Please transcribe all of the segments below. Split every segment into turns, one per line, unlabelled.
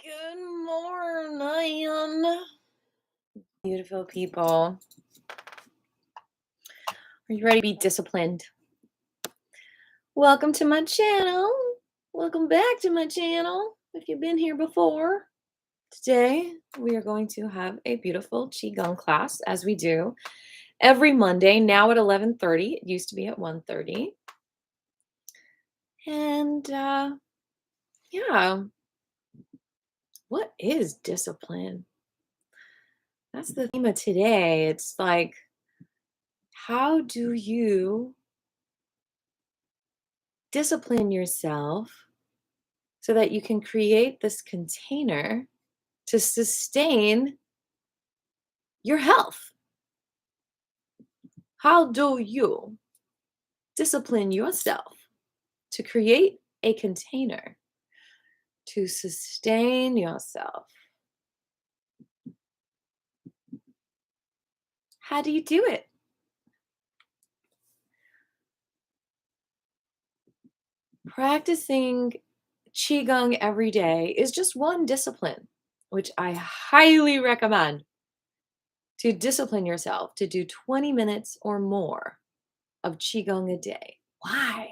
Good morning, beautiful people. Are you ready to be disciplined? Welcome to my channel. Welcome back to my channel if you've been here before. Today, we are going to have a beautiful Qigong class, as we do every Monday, now at 11:30. It used to be at 1:30. And yeah, what is discipline? That's the theme of today. It's like, how do you discipline yourself so that you can create this container to sustain your health? How do you discipline yourself to create a container to sustain yourself? How do you do it? Practicing Qigong every day is just one discipline, which I highly recommend to discipline yourself to do 20 minutes or more of Qigong a day. Why?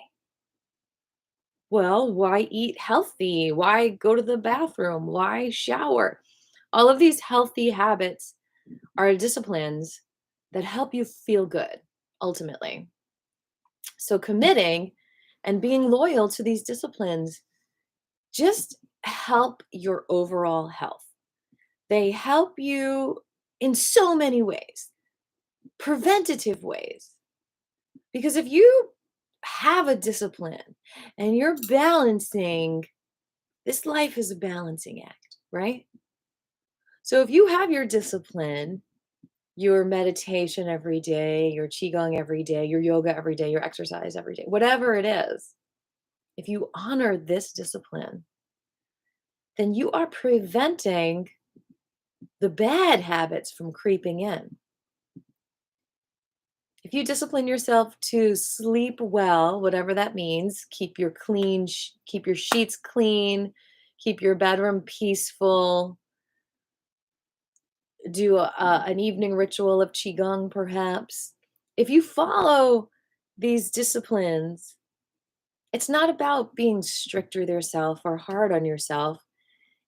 Well, why eat healthy? Why go to the bathroom? Why shower? All of these healthy habits are disciplines that help you feel good, ultimately. So, committing and being loyal to these disciplines just help your overall health. They help you in so many ways, preventative ways. Because if you have a discipline and you're balancing, this life is a balancing act, right? So if you have your discipline, your meditation every day, your Qigong every day, your yoga every day, your exercise every day, whatever it is, if you honor this discipline, then you are preventing the bad habits from creeping in. If you discipline yourself to sleep well, whatever that means, keep your sheets clean, keep your bedroom peaceful, do an evening ritual of Qigong, perhaps. If you follow these disciplines, it's not about being strict with yourself or hard on yourself.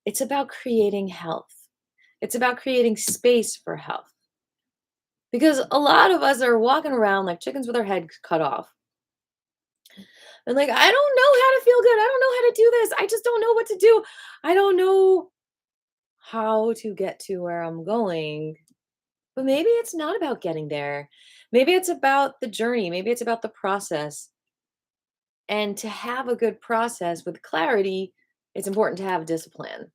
It's about creating health. It's about creating space for health. Because a lot of us are walking around like chickens with our heads cut off. And like, I don't know how to feel good. I don't know how to do this. I just don't know what to do. I don't know how to get to where I'm going. But maybe it's not about getting there. Maybe it's about the journey. Maybe it's about the process. And to have a good process with clarity, it's important to have discipline.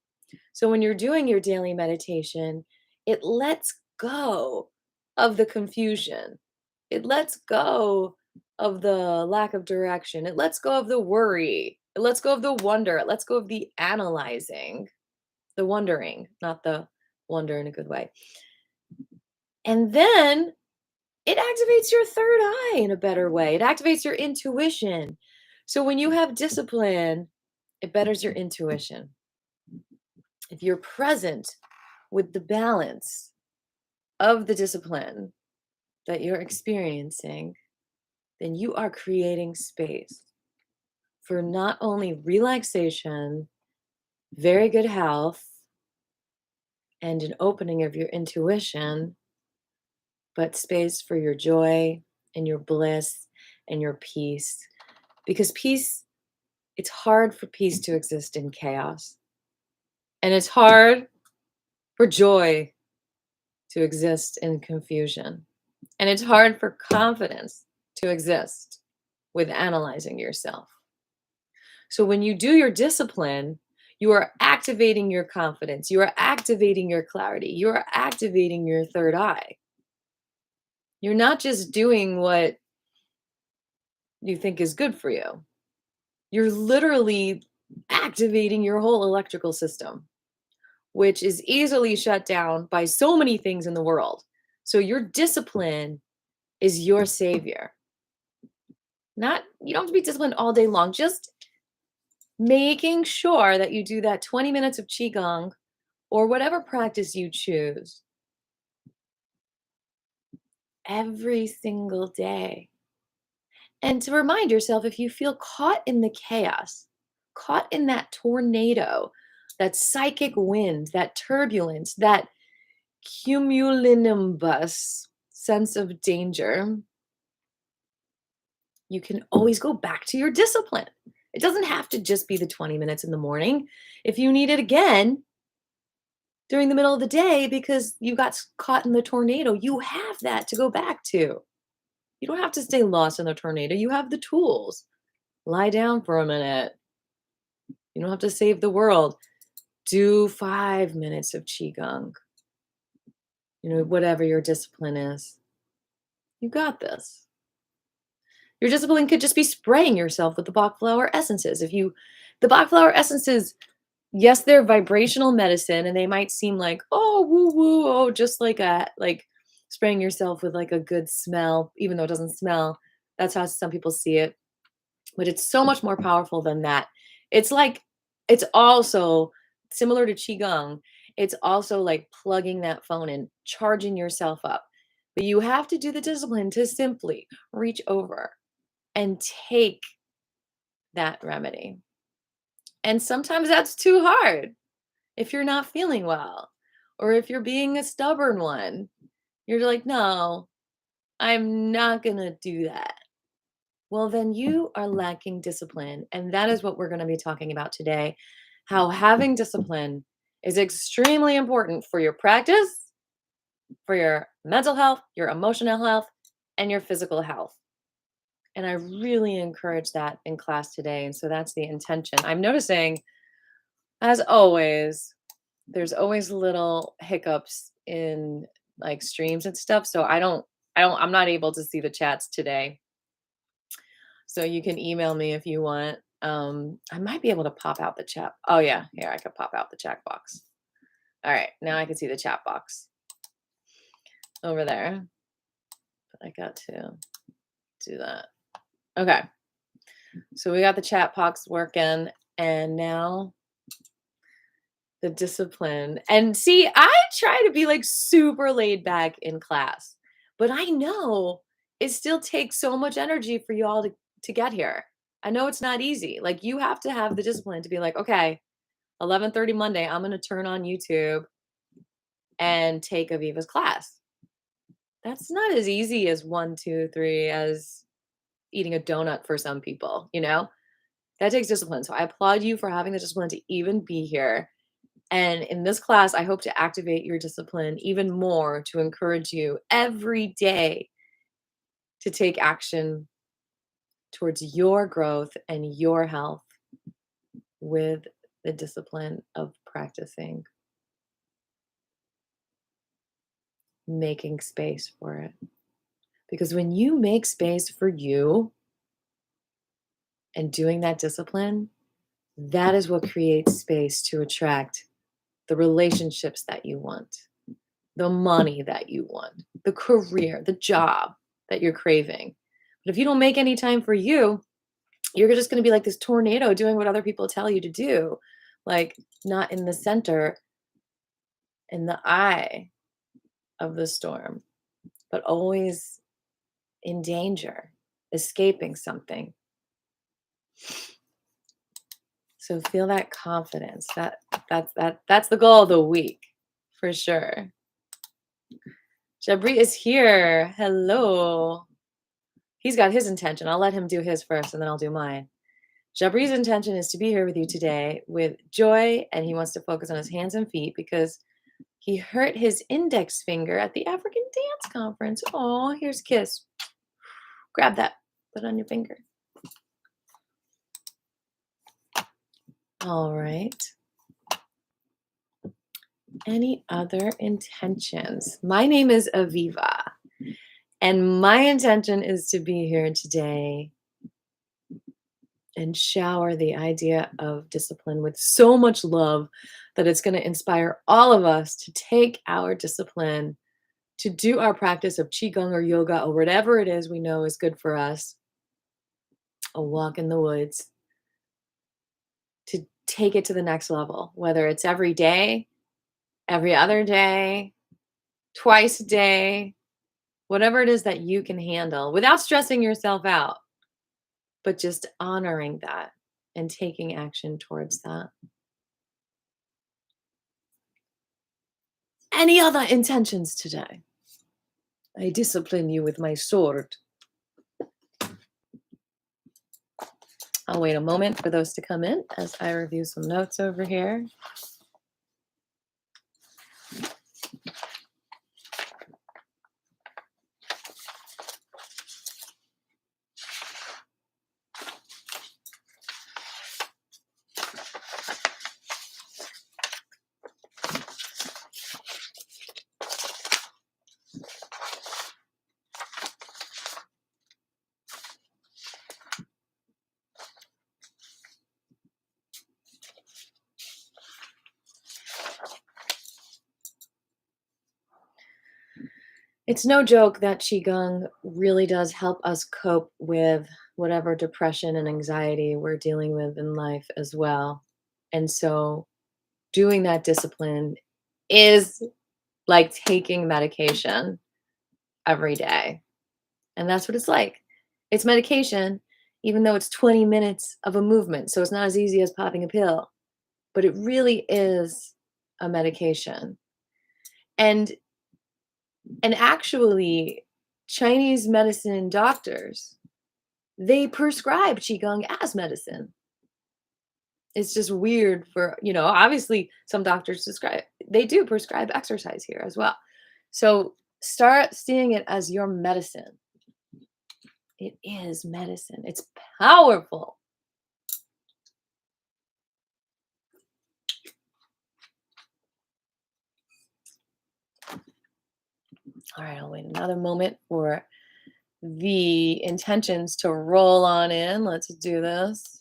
So when you're doing your daily meditation, it lets go of the confusion. It lets go of the lack of direction. It lets go of the worry. It lets go of the wonder. It lets go of the analyzing, the wondering, not the wonder in a good way. And then it activates your third eye in a better way. It activates your intuition. So when you have discipline, it betters your intuition. If you're present with the balance of the discipline that you're experiencing, then you are creating space for not only relaxation, very good health, and an opening of your intuition, but space for your joy and your bliss and your peace. Because peace, it's hard for peace to exist in chaos. And it's hard for joy to exist in confusion. And it's hard for confidence to exist with analyzing yourself. So when you do your discipline, you are activating your confidence. You are activating your clarity. You are activating your third eye. You're not just doing what you think is good for you. You're literally activating your whole electrical system, which is easily shut down by so many things in the world. So your discipline is your savior. You don't have to be disciplined all day long. Just making sure that you do that 20 minutes of Qigong or whatever practice you choose every single day. And to remind yourself, if you feel caught in the chaos, caught in that tornado, that psychic wind, that turbulence, that cumulonimbus sense of danger, you can always go back to your discipline. It doesn't have to just be the 20 minutes in the morning. If you need it again during the middle of the day because you got caught in the tornado, you have that to go back to. You don't have to stay lost in the tornado. You have the tools. Lie down for a minute. You don't have to save the world. Do 5 minutes of Qigong. Whatever your discipline is. You got this. Your discipline could just be spraying yourself with the Bach flower essences. The Bach flower essences, yes, they're vibrational medicine and they might seem like, oh, woo woo, oh, just like spraying yourself with like a good smell, even though it doesn't smell. That's how some people see it. But it's so much more powerful than that. It's also similar to Qigong. It's also like plugging that phone in, charging yourself up. But you have to do the discipline to simply reach over and take that remedy. And sometimes that's too hard if you're not feeling well or if you're being a stubborn one. You're like, no, I'm not going to do that. Well, then you are lacking discipline. And that is what we're going to be talking about today. How having discipline is extremely important for your practice, for your mental health, your emotional health, and your physical health. And I really encourage that in class today. And so that's the intention. I'm noticing, as always, there's always little hiccups in like streams and stuff. So I'm not able to see the chats today. So you can email me if you want. I might be able to pop out the chat. Oh yeah, here I could pop out the chat box. All right, now I can see the chat box over there. But I got to do that. Okay, so we got the chat box working, and now the discipline. And see, I try to be like super laid back in class, but I know it still takes so much energy for you all to get here. I know it's not easy. Like you have to have the discipline to be like, okay, 11:30 Monday, I'm going to turn on YouTube and take Aviva's class. That's not as easy as 1, 2, 3, as eating a donut for some people, That takes discipline. So I applaud you for having the discipline to even be here. And in this class, I hope to activate your discipline even more to encourage you every day to take action towards your growth and your health with the discipline of practicing, making space for it. Because when you make space for you and doing that discipline, that is what creates space to attract the relationships that you want, the money that you want, the career, the job that you're craving. But if you don't make any time for you, you're just going to be like this tornado doing what other people tell you to do, like not in the center, in the eye of the storm, but always in danger, escaping something. So feel that confidence. That's the goal of the week, for sure. Jabri is here. Hello. He's got his intention. I'll let him do his first, and then I'll do mine. Jabri's intention is to be here with you today with joy, and he wants to focus on his hands and feet because he hurt his index finger at the African Dance Conference. Oh, here's a kiss. Grab that. Put it on your finger. All right. Any other intentions? My name is Aviva, and my intention is to be here today and shower the idea of discipline with so much love that it's going to inspire all of us to take our discipline, to do our practice of Qigong or yoga or whatever it is we know is good for us, a walk in the woods, take it to the next level, whether it's every day, every other day, twice a day, whatever it is that you can handle without stressing yourself out, but just honoring that and taking action towards that. Any other intentions today? I discipline you with my sword. I'll wait a moment for those to come in as I review some notes over here. It's no joke that Qigong really does help us cope with whatever depression and anxiety we're dealing with in life as well. And so doing that discipline is like taking medication every day. And that's what it's like. It's medication, even though it's 20 minutes of a movement. So it's not as easy as popping a pill, but it really is a medication. And actually, Chinese medicine doctors, they prescribe Qigong as medicine. It's just weird for, obviously some doctors they do prescribe exercise here as well. So start seeing it as your medicine. It is medicine. It's powerful. All right, I'll wait another moment for the intentions to roll on in. Let's do this.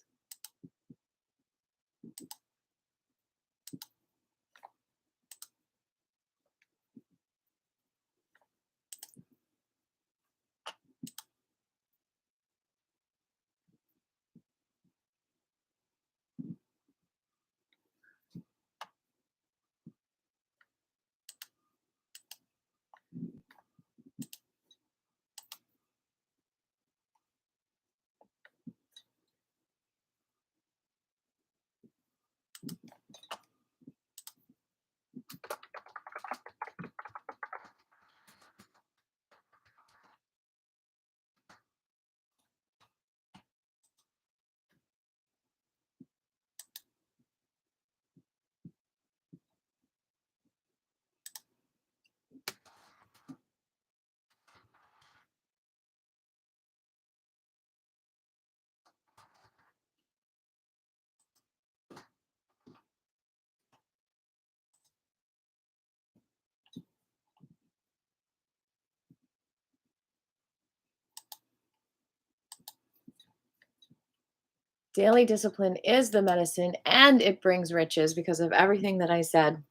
Daily discipline is the medicine and it brings riches because of everything that I said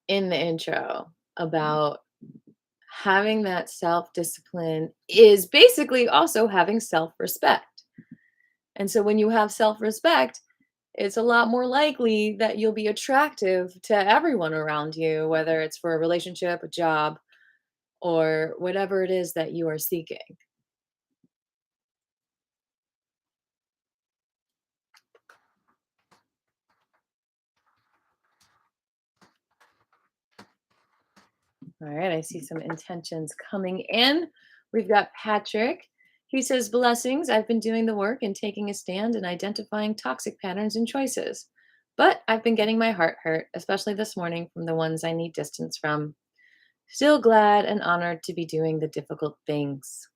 in the intro about having that self-discipline is basically also having self-respect. And so when you have self-respect, it's a lot more likely that you'll be attractive to everyone around you, whether it's for a relationship, a job, or whatever it is that you are seeking. All right, I see some intentions coming in. We've got Patrick. He says, blessings. I've been doing the work and taking a stand and identifying toxic patterns and choices. But I've been getting my heart hurt, especially this morning from the ones I need distance from. Still glad and honored to be doing the difficult things.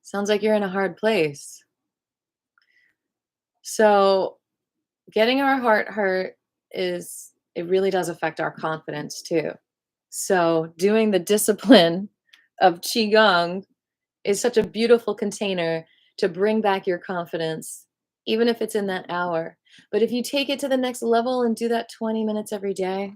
Sounds like you're in a hard place. So, getting our heart hurt it really does affect our confidence too. So, doing the discipline of Qigong is such a beautiful container to bring back your confidence, even if it's in that hour. But if you take it to the next level and do that 20 minutes every day,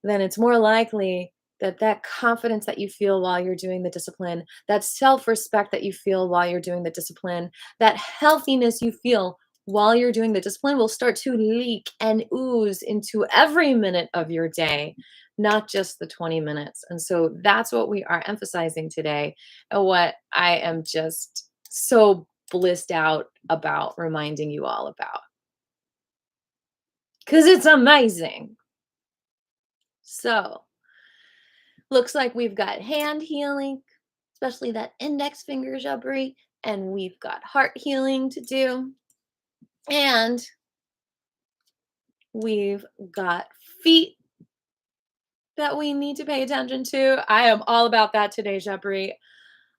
then it's more likely that confidence that you feel while you're doing the discipline, that self-respect that you feel while you're doing the discipline, that healthiness you feel while you're doing the discipline will start to leak and ooze into every minute of your day, not just the 20 minutes. And so that's what we are emphasizing today, and what I am just so blissed out about reminding you all about, because it's amazing. So, looks like we've got hand healing, especially that index finger jabri, and we've got heart healing to do, and we've got feet that we need to pay attention to. I am all about that today, jabri.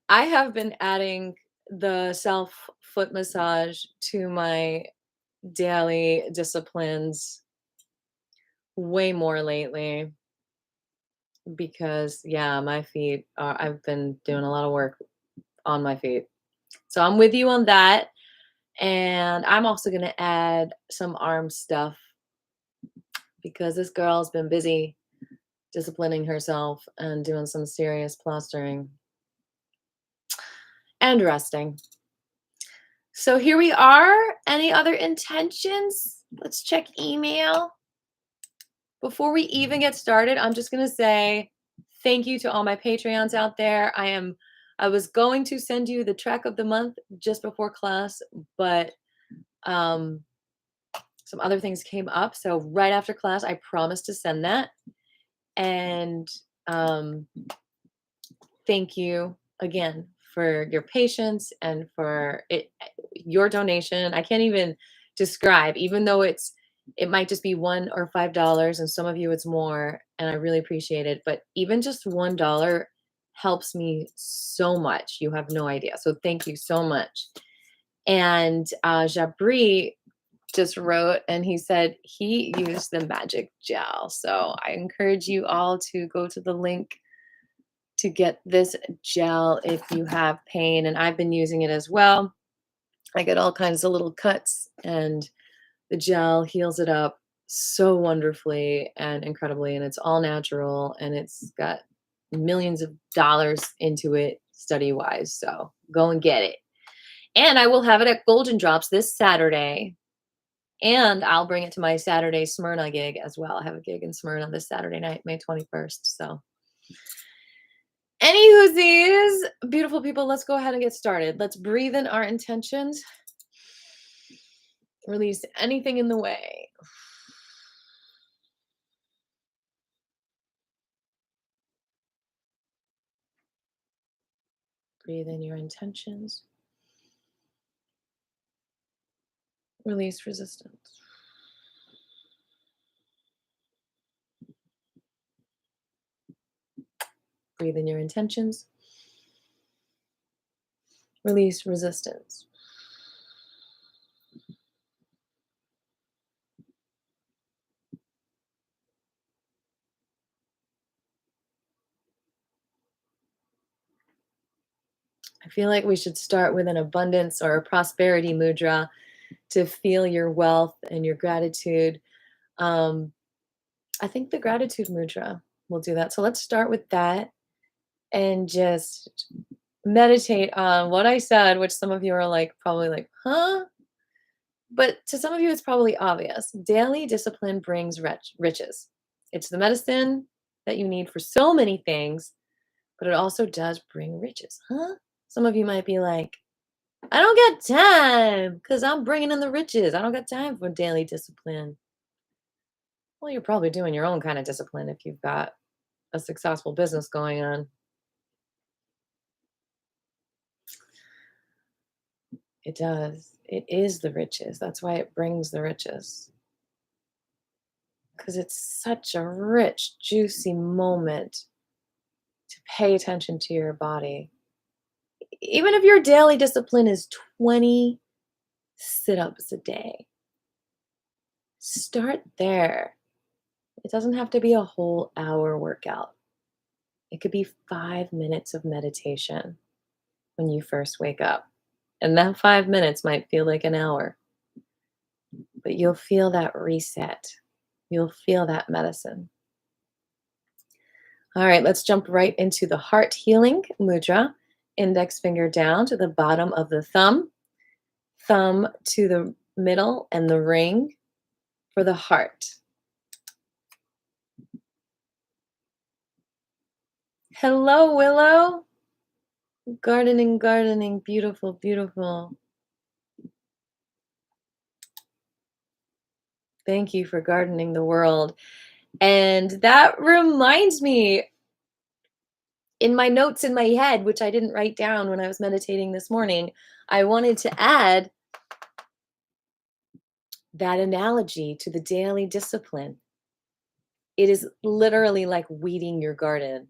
I have been adding the self foot massage to my daily disciplines way more lately because, yeah, my feet are, I've been doing a lot of work on my feet. So I'm with you on that. And I'm also going to add some arm stuff because this girl's been busy disciplining herself and doing some serious plastering and resting. So here we are. Any other intentions? Let's check email. Before we even get started, I'm just going to say thank you to all my Patreons out there. I was going to send you the track of the month just before class, but some other things came up. So right after class, I promised to send that. And thank you again for your patience and for your donation. I can't even describe, even though it might just be $1 or $5, and some of you it's more, and I really appreciate it. But even just $1 helps me so much. You have no idea. So thank you so much. And Jabri just wrote, and he said he used the magic gel. So I encourage you all to go to the link to get this gel if you have pain. And I've been using it as well. I get all kinds of little cuts, and the gel heals it up so wonderfully and incredibly. And it's all natural, and it's got millions of dollars into it study wise. So go and get it. And I will have it at Golden Drops this Saturday. And I'll bring it to my Saturday Smyrna gig as well. I have a gig in Smyrna this Saturday night, May 21st. So, anywhoosies, beautiful people, let's go ahead and get started. Let's breathe in our intentions. Release anything in the way. Breathe in your intentions. Release resistance. Breathe in your intentions. Release resistance. I feel like we should start with an abundance or a prosperity mudra to feel your wealth and your gratitude. I think the gratitude mudra will do that. So let's start with that and just meditate on what I said, which some of you are like, probably like, huh? But to some of you, it's probably obvious. Daily discipline brings riches. It's the medicine that you need for so many things, but it also does bring riches, huh? Some of you might be like, I don't got time because I'm bringing in the riches. I don't got time for daily discipline. Well, you're probably doing your own kind of discipline if you've got a successful business going on. It does. It is the riches. That's why it brings the riches. Because it's such a rich, juicy moment to pay attention to your body. Even if your daily discipline is 20 sit ups a day, start there. It doesn't have to be a whole hour workout. It could be 5 minutes of meditation when you first wake up. And that 5 minutes might feel like an hour, but you'll feel that reset. You'll feel that medicine. All right, let's jump right into the heart healing mudra. Index finger down to the bottom of the thumb, thumb to the middle and the ring for the heart. Hello, Willow. Gardening, gardening, beautiful, beautiful. Thank you for gardening the world. And that reminds me, in my notes in my head, which I didn't write down when I was meditating this morning, I wanted to add that analogy to the daily discipline. It is literally like weeding your garden.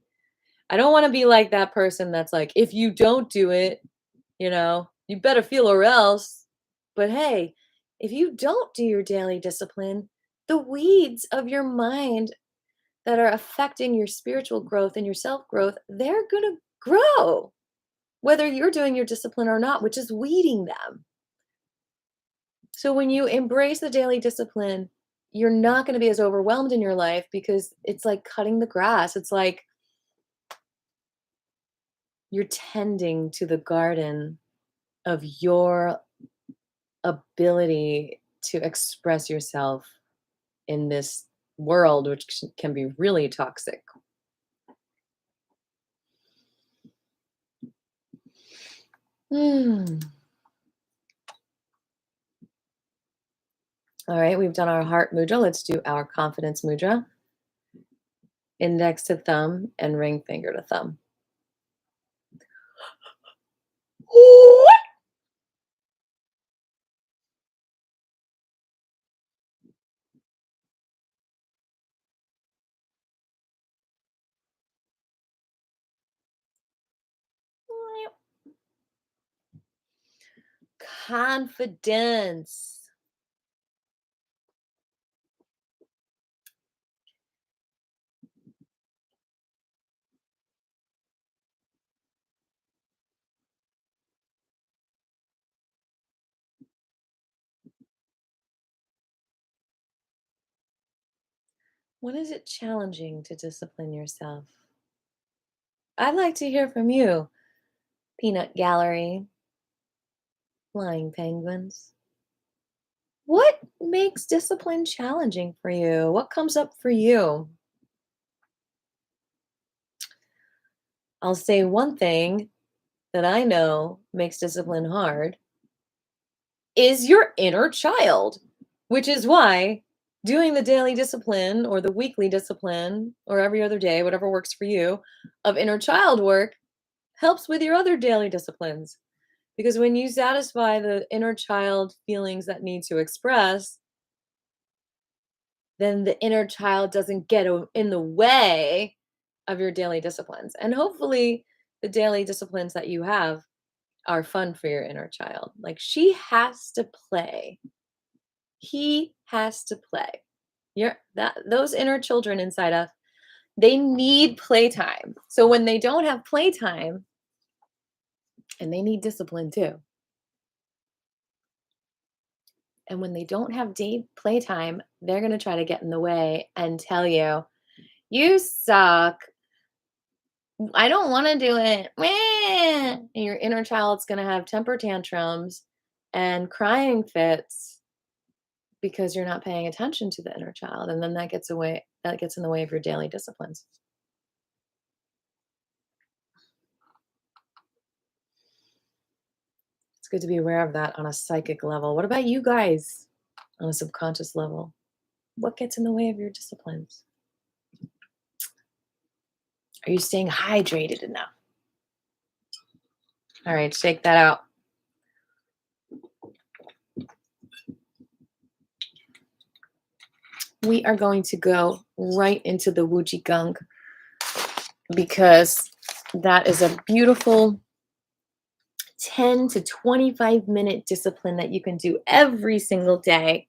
I don't want to be like that person that's like, if you don't do it, you better feel or else. But hey, if you don't do your daily discipline, the weeds of your mind that are affecting your spiritual growth and your self growth, they're going to grow, whether you're doing your discipline or not, which is weeding them. So when you embrace the daily discipline, you're not going to be as overwhelmed in your life because it's like cutting the grass. It's like you're tending to the garden of your ability to express yourself in this world, which can be really toxic. All right, we've done our heart mudra. Let's do our confidence mudra. Index to thumb and ring finger to thumb. Confidence. When is it challenging to discipline yourself? I'd like to hear from you, Peanut Gallery, Flying Penguins. What makes discipline challenging for you? What comes up for you? I'll say one thing that I know makes discipline hard is your inner child, which is why doing the daily discipline or the weekly discipline or every other day, whatever works for you, of inner child work helps with your other daily disciplines. Because when you satisfy the inner child feelings that need to express, then the inner child doesn't get in the way of your daily disciplines. And hopefully, the daily disciplines that you have are fun for your inner child. Like, she has to play. He has to play. Those inner children inside us, they need playtime. So when they don't have playtime, and they need discipline too. And when they don't have playtime, they're going to try to get in the way and tell you, you suck. I don't want to do it. And your inner child's going to have temper tantrums and crying fits because you're not paying attention to the inner child. And then that gets in the way of your daily disciplines. It's good to be aware of that on a psychic level. What about you guys on a subconscious level? What gets in the way of your disciplines? Are you staying hydrated enough? All right, shake that out. We are going to go right into the Wu Qigong because that is a beautiful 10 to 25-minute discipline that you can do every single day.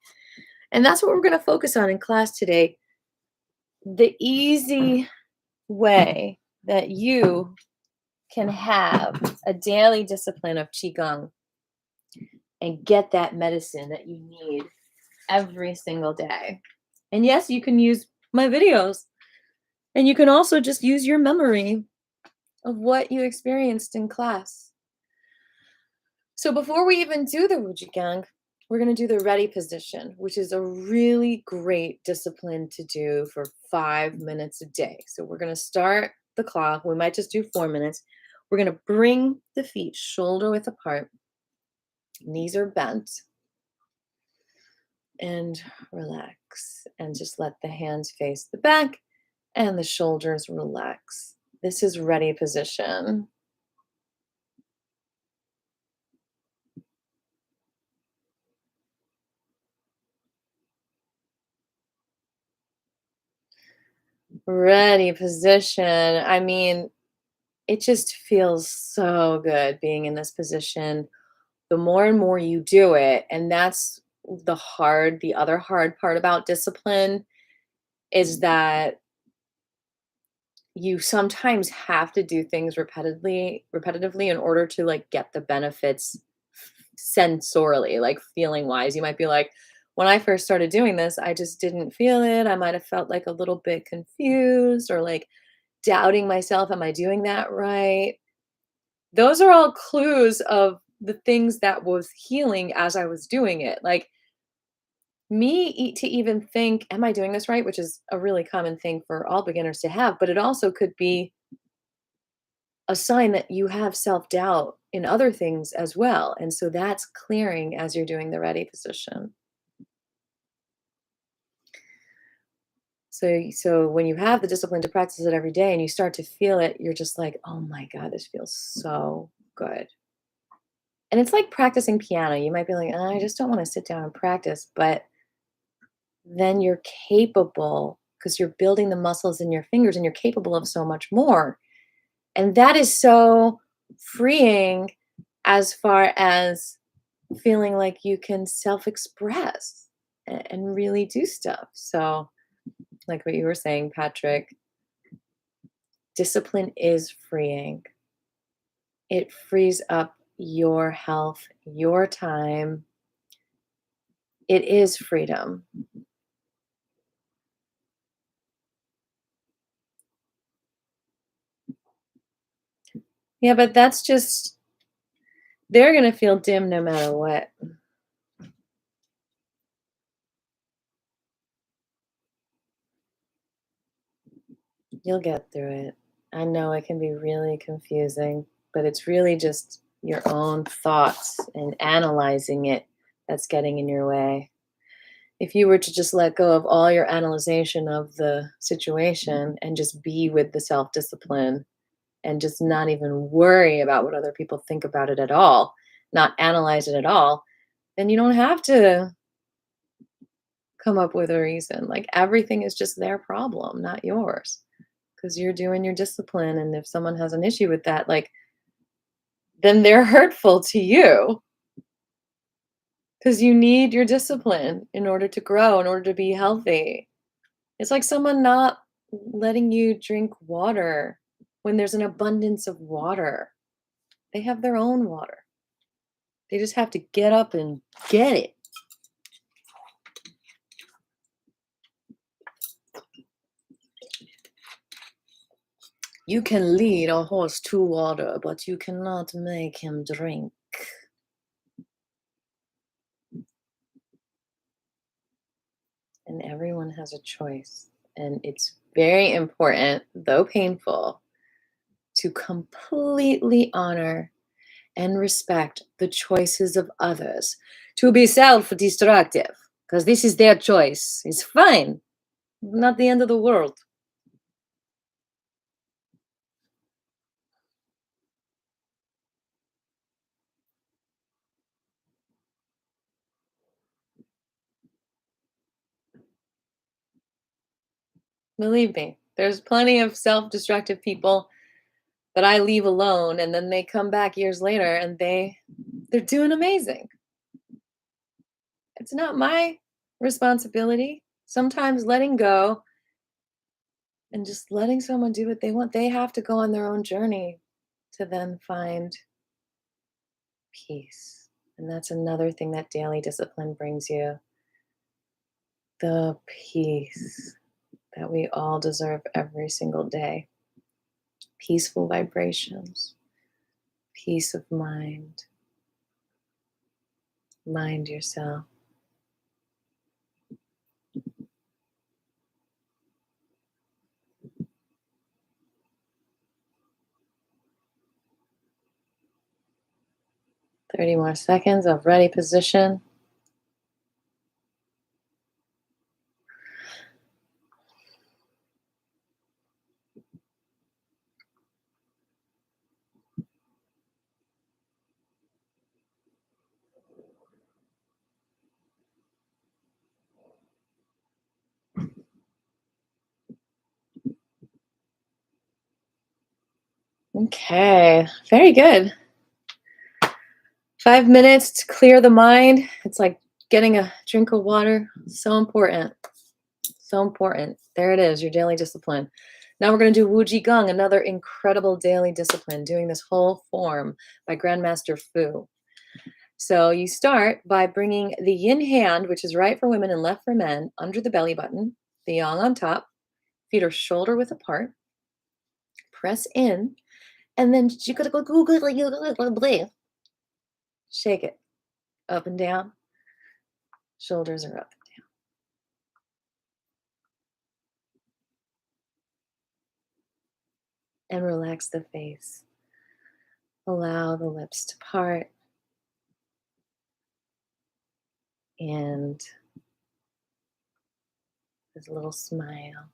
And that's what we're going to focus on in class today. The easy way that you can have a daily discipline of Qigong and get that medicine that you need every single day. And yes, you can use my videos And you can also just use your memory of what you experienced in class. So before we even do the Wujigang, we're going to do the ready position, which is a really great discipline to do for 5 minutes a day. So we're going to start the clock. We might just do 4 minutes. We're going to bring the feet shoulder width apart. Knees are bent. And relax. And just let the hands face the back and the shoulders relax. This is ready position. Ready position. I mean, it just feels so good being in this position. The more and more you do it, and that's the other hard part about discipline is that you sometimes have to do things repetitively in order to like get the benefits sensorily, like feeling wise. You might be like, when I first started doing this, I just didn't feel it. I might have felt like a little bit confused or like doubting myself. Am I doing that right? Those are all clues of the things that was healing as I was doing it. Like to even think, am I doing this right? Which is a really common thing for all beginners to have, but it also could be a sign that you have self-doubt in other things as well. And so that's clearing as you're doing the ready position. So when you have the discipline to practice it every day and you start to feel it, you're just like, "Oh my god, this feels so good." And it's like practicing piano. You might be like, I just don't want to sit down and practice." But then you're capable because you're building the muscles in your fingers and you're capable of so much more. And that is so freeing as far as feeling like you can self-express and really do stuff. So, like what you were saying, Patrick, discipline is freeing. It frees up your health, your time. It is freedom. Yeah, but that's just, they're going to feel dim no matter what. You'll get through it. I know it can be really confusing, but it's really just your own thoughts and analyzing it that's getting in your way. If you were to just let go of all your analyzation of the situation and just be with the self discipline and just not even worry about what other people think about it at all, not analyze it at all, then you don't have to come up with a reason. Like everything is just their problem, not yours, because you're doing your discipline. And if someone has an issue with that, like, then they're hurtful to you because you need your discipline in order to grow, in order to be healthy. It's like someone not letting you drink water when there's an abundance of water. They have their own water. They just have to get up and get it. You can lead a horse to water, but you cannot make him drink. And everyone has a choice. And it's very important, though painful, to completely honor and respect the choices of others, to be self destructive, because this is their choice. It's fine, not the end of the world. Believe me, there's plenty of self destructive people that I leave alone and then they come back years later and they're doing amazing. It's not my responsibility. Sometimes letting go and just letting someone do what they want, they have to go on their own journey to then find peace. And that's another thing that daily discipline brings you, the peace that we all deserve every single day. Peaceful vibrations, peace of mind. Mind yourself. Thirty more seconds of ready position. Okay, very good. 5 minutes to clear the mind. It's like getting a drink of water. So important. So important. There it is, your daily discipline. Now we're going to do Wu Qigong, another incredible daily discipline, doing this whole form by Grandmaster Fu. So you start by bringing the yin hand, which is right for women and left for men, under the belly button, the yang on top, feet are shoulder width apart. Press in, and then you gotta go shake it up and down. Shoulders are up and down. And relax the face. Allow the lips to part. And there's a little smile.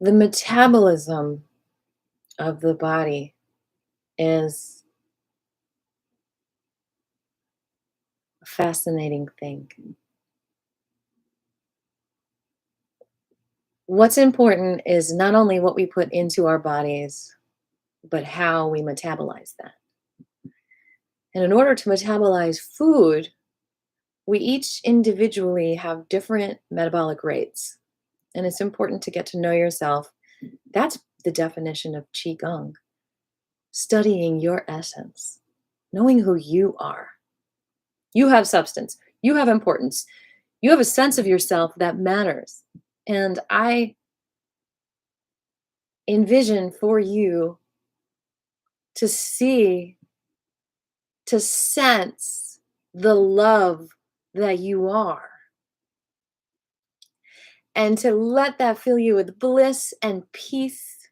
The metabolism of the body is a fascinating thing. What's important is not only what we put into our bodies, but how we metabolize that. And in order to metabolize food, we each individually have different metabolic rates. And it's important to get to know yourself. That's the definition of Qigong. Studying your essence, knowing who you are. You have substance, you have importance, you have a sense of yourself that matters. And I envision for you to see, to sense the love that you are. And to let that fill you with bliss and peace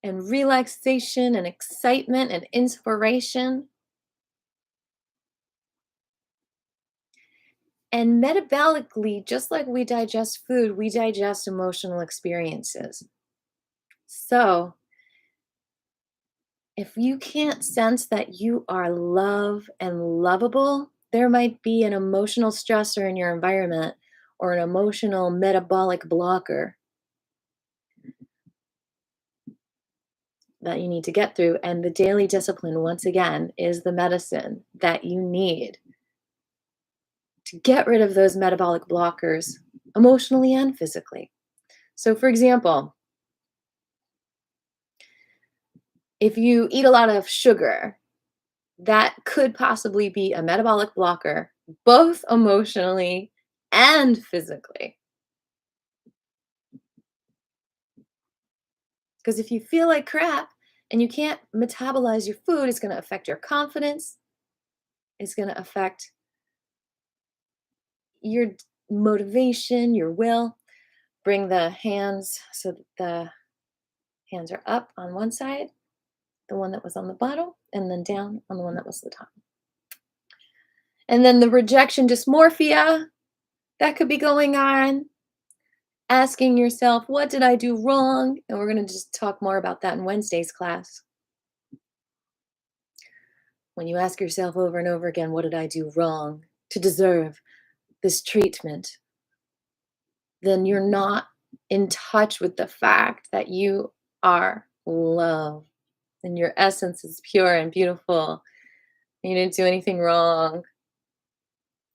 and relaxation and excitement and inspiration. And metabolically, just like we digest food, we digest emotional experiences. So, if you can't sense that you are love and lovable, there might be an emotional stressor in your environment or an emotional metabolic blocker that you need to get through. And the daily discipline, once again, is the medicine that you need to get rid of those metabolic blockers emotionally and physically. So, for example, if you eat a lot of sugar, that could possibly be a metabolic blocker, both emotionally and physically. Because if you feel like crap and you can't metabolize your food, it's going to affect your confidence. It's going to affect your motivation, your will. Bring the hands so that the hands are up on one side, the one that was on the bottom, and then down on the one that was the top. And then the rejection dysmorphia that could be going on. Asking yourself, what did I do wrong? And we're going to just talk more about that in Wednesday's class. When you ask yourself over and over again, what did I do wrong to deserve this treatment? Then you're not in touch with the fact that you are love and your essence is pure and beautiful. You didn't do anything wrong.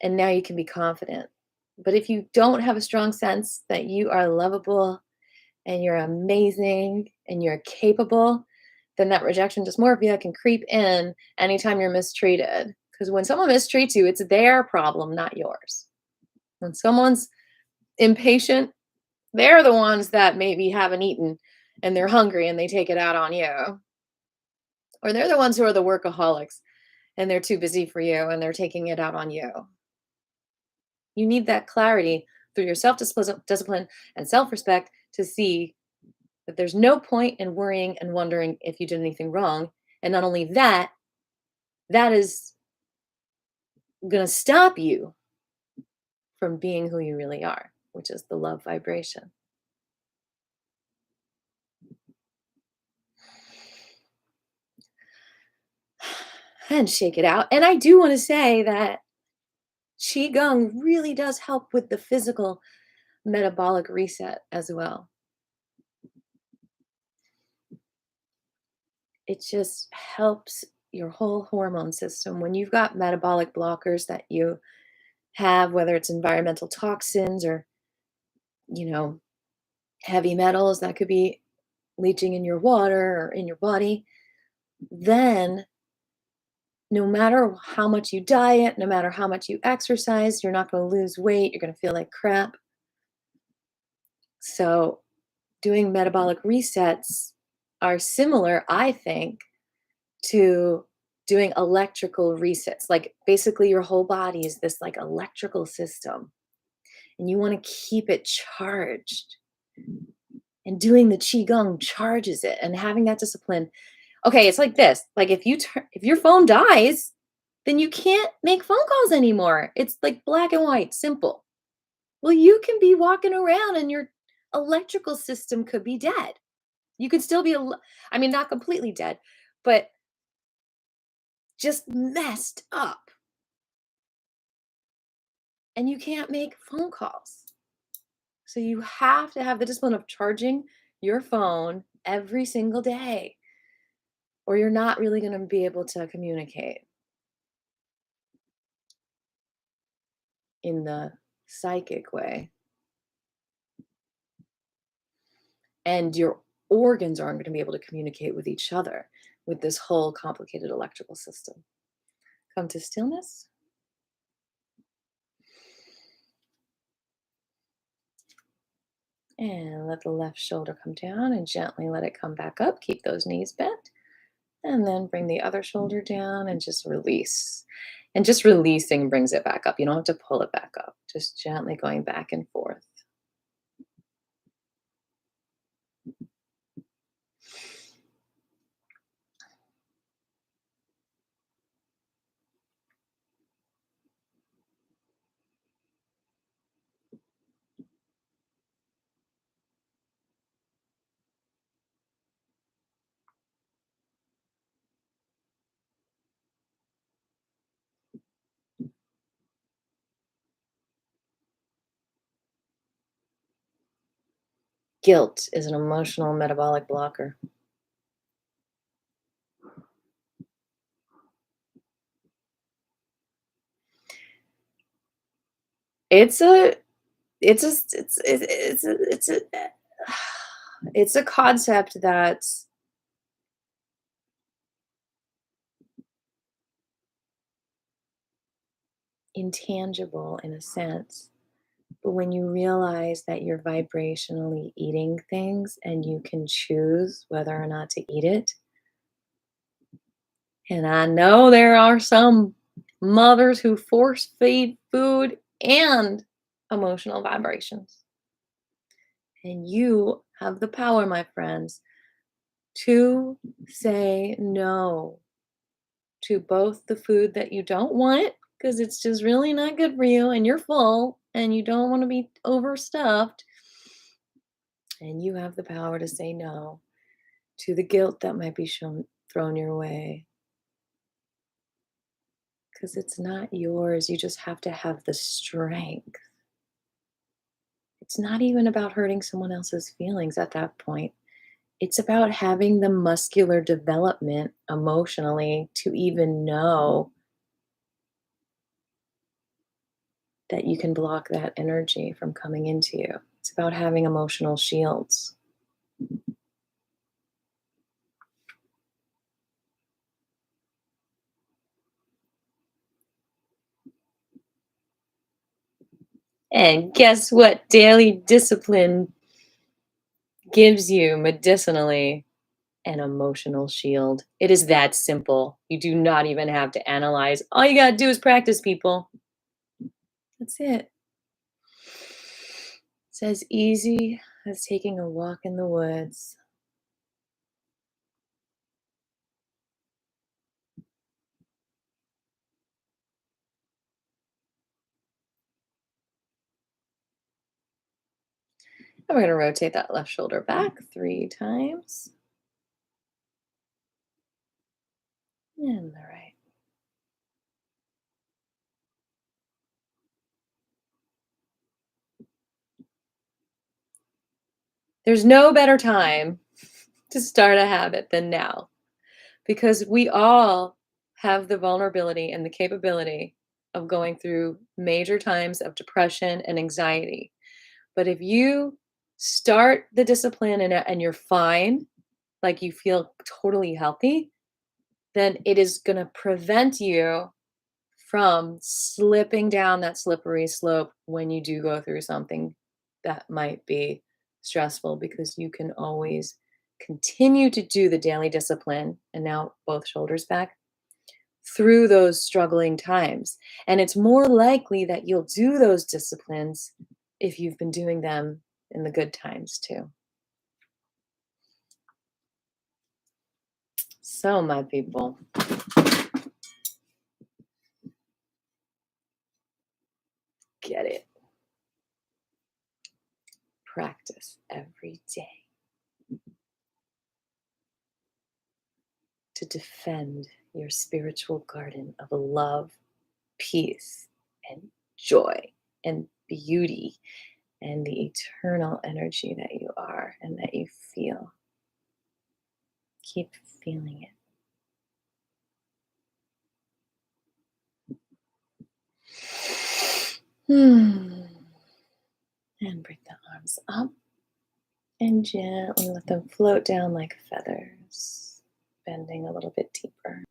And now you can be confident. But if you don't have a strong sense that you are lovable and you're amazing and you're capable, then that rejection dysmorphia can creep in anytime you're mistreated. Because when someone mistreats you, it's their problem, not yours. When someone's impatient, they're the ones that maybe haven't eaten and they're hungry and they take it out on you. Or they're the ones who are the workaholics and they're too busy for you and they're taking it out on you. You need that clarity through your self-discipline and self-respect to see that there's no point in worrying and wondering if you did anything wrong. And not only that, that is going to stop you from being who you really are, which is the love vibration. And shake it out. And I do want to say that Qigong really does help with the physical metabolic reset as well. It just helps your whole hormone system. When you've got metabolic blockers that you have, whether it's environmental toxins or, you know, heavy metals that could be leaching in your water or in your body, then no matter how much you diet, no matter how much you exercise, you're not going to lose weight. You're going to feel like crap. So, doing metabolic resets are similar, I think, to doing electrical resets. Like basically, your whole body is this like electrical system, and you want to keep it charged. And doing the qigong charges it, and having that discipline. Okay, it's like this. Like if your phone dies, then you can't make phone calls anymore. It's like black and white, simple. Well, you can be walking around and your electrical system could be dead. You could still be I mean, not completely dead, but just messed up. And you can't make phone calls. So you have to have the discipline of charging your phone every single day, or you're not really going to be able to communicate in the psychic way. And your organs aren't going to be able to communicate with each other with this whole complicated electrical system. Come to stillness. And let the left shoulder come down and gently let it come back up. Keep those knees bent. And then bring the other shoulder down and just release. And just releasing brings it back up. You don't have to pull it back up. Just gently going back and forth. Guilt is an emotional metabolic blocker. It's a it's a concept that's intangible in a sense. But when you realize that you're vibrationally eating things and you can choose whether or not to eat it, and I know there are some mothers who force feed food and emotional vibrations. And you have the power, my friends, to say no to both the food that you don't want because it's just really not good for you and you're full and you don't want to be overstuffed. And you have the power to say no to the guilt that might be thrown your way because it's not yours. You just have to have the strength. It's not even about hurting someone else's feelings at that point. It's about having the muscular development emotionally to even know that you can block that energy from coming into you. It's about having emotional shields. And guess what daily discipline gives you medicinally? An emotional shield. It is that simple. You do not even have to analyze. All you got to do is practice, people. That's it. It's as easy as taking a walk in the woods. And we're going to rotate that left shoulder back 3 times. And the right. There's no better time to start a habit than now, because we all have the vulnerability and the capability of going through major times of depression and anxiety. But if you start the discipline and you're fine, like you feel totally healthy, then it is going to prevent you from slipping down that slippery slope when you do go through something that might be stressful, because you can always continue to do the daily discipline, and now both shoulders back, through those struggling times. And it's more likely that you'll do those disciplines if you've been doing them in the good times too. So, my people, get it. Practice every day to defend your spiritual garden of love, peace, and joy, and beauty, and the eternal energy that you are and that you feel. Keep feeling it. And bring the arms up and gently let them float down like feathers, bending a little bit deeper.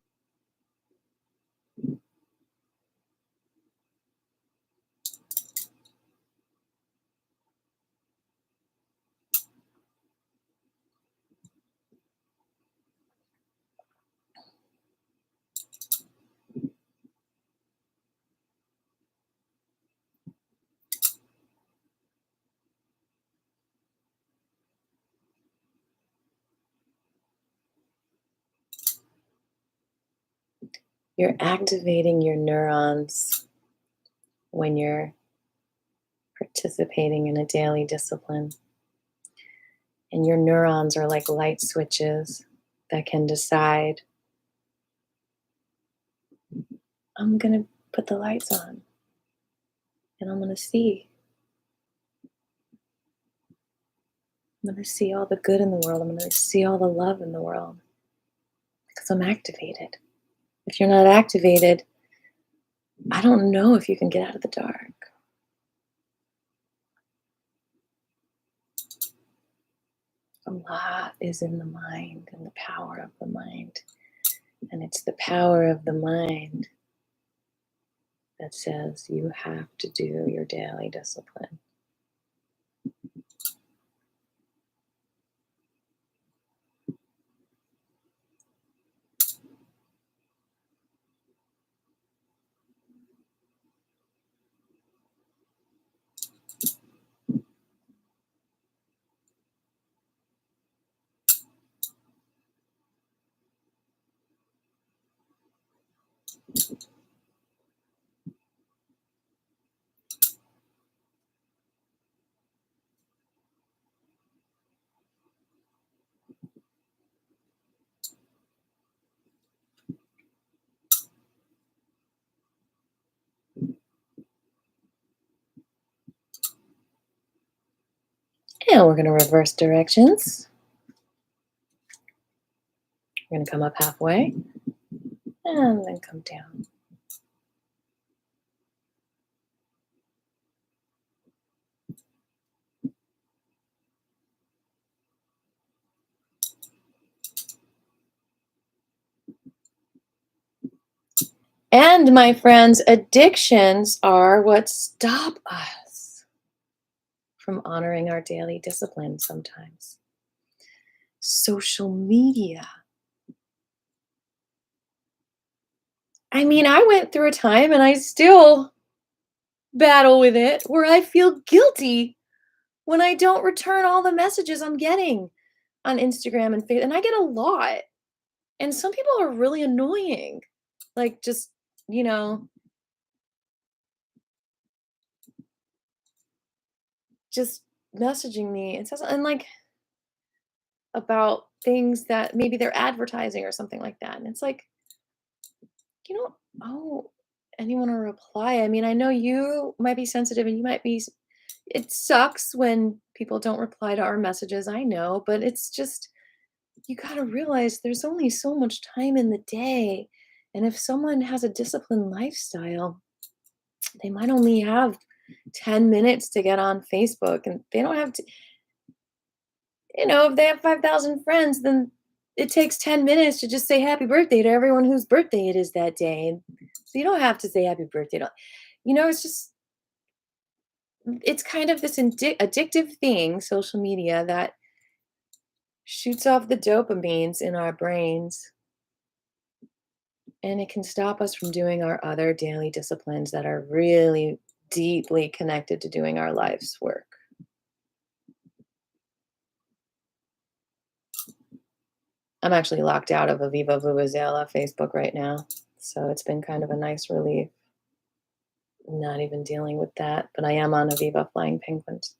You're activating your neurons when you're participating in a daily discipline. And your neurons are like light switches that can decide, I'm going to put the lights on and I'm going to see. I'm going to see all the good in the world. I'm going to see all the love in the world because I'm activated. If you're not activated, I don't know if you can get out of the dark. A lot is in the mind and the power of the mind. And it's the power of the mind that says you have to do your daily discipline. And we're going to reverse directions. We're going to come up halfway and then come down. And my friends, addictions are what stop us from honoring our daily discipline sometimes. Social media. I mean, I went through a time and I still battle with it where I feel guilty when I don't return all the messages I'm getting on Instagram and Facebook. And I get a lot. And some people are really annoying. Like just, you know, just messaging me and says and like about things that maybe they're advertising or something like that. And it's like, you don't owe anyone a reply. I mean, I know you might be sensitive and you might be, it sucks when people don't reply to our messages. I know, but it's just, you got to realize there's only so much time in the day. And if someone has a disciplined lifestyle, they might only have 10 minutes to get on Facebook and they don't have to, if they have 5,000 friends, then it takes 10 minutes to just say happy birthday to everyone whose birthday it is that day. And so you don't have to say happy birthday. It's just, it's kind of this addictive thing, social media, that shoots off the dopamines in our brains. And it can stop us from doing our other daily disciplines that are really deeply connected to doing our life's work. I'm actually locked out of Aviva Vuvuzela Facebook right now. So it's been kind of a nice relief not even dealing with that. But I am on Aviva Flying Penguins.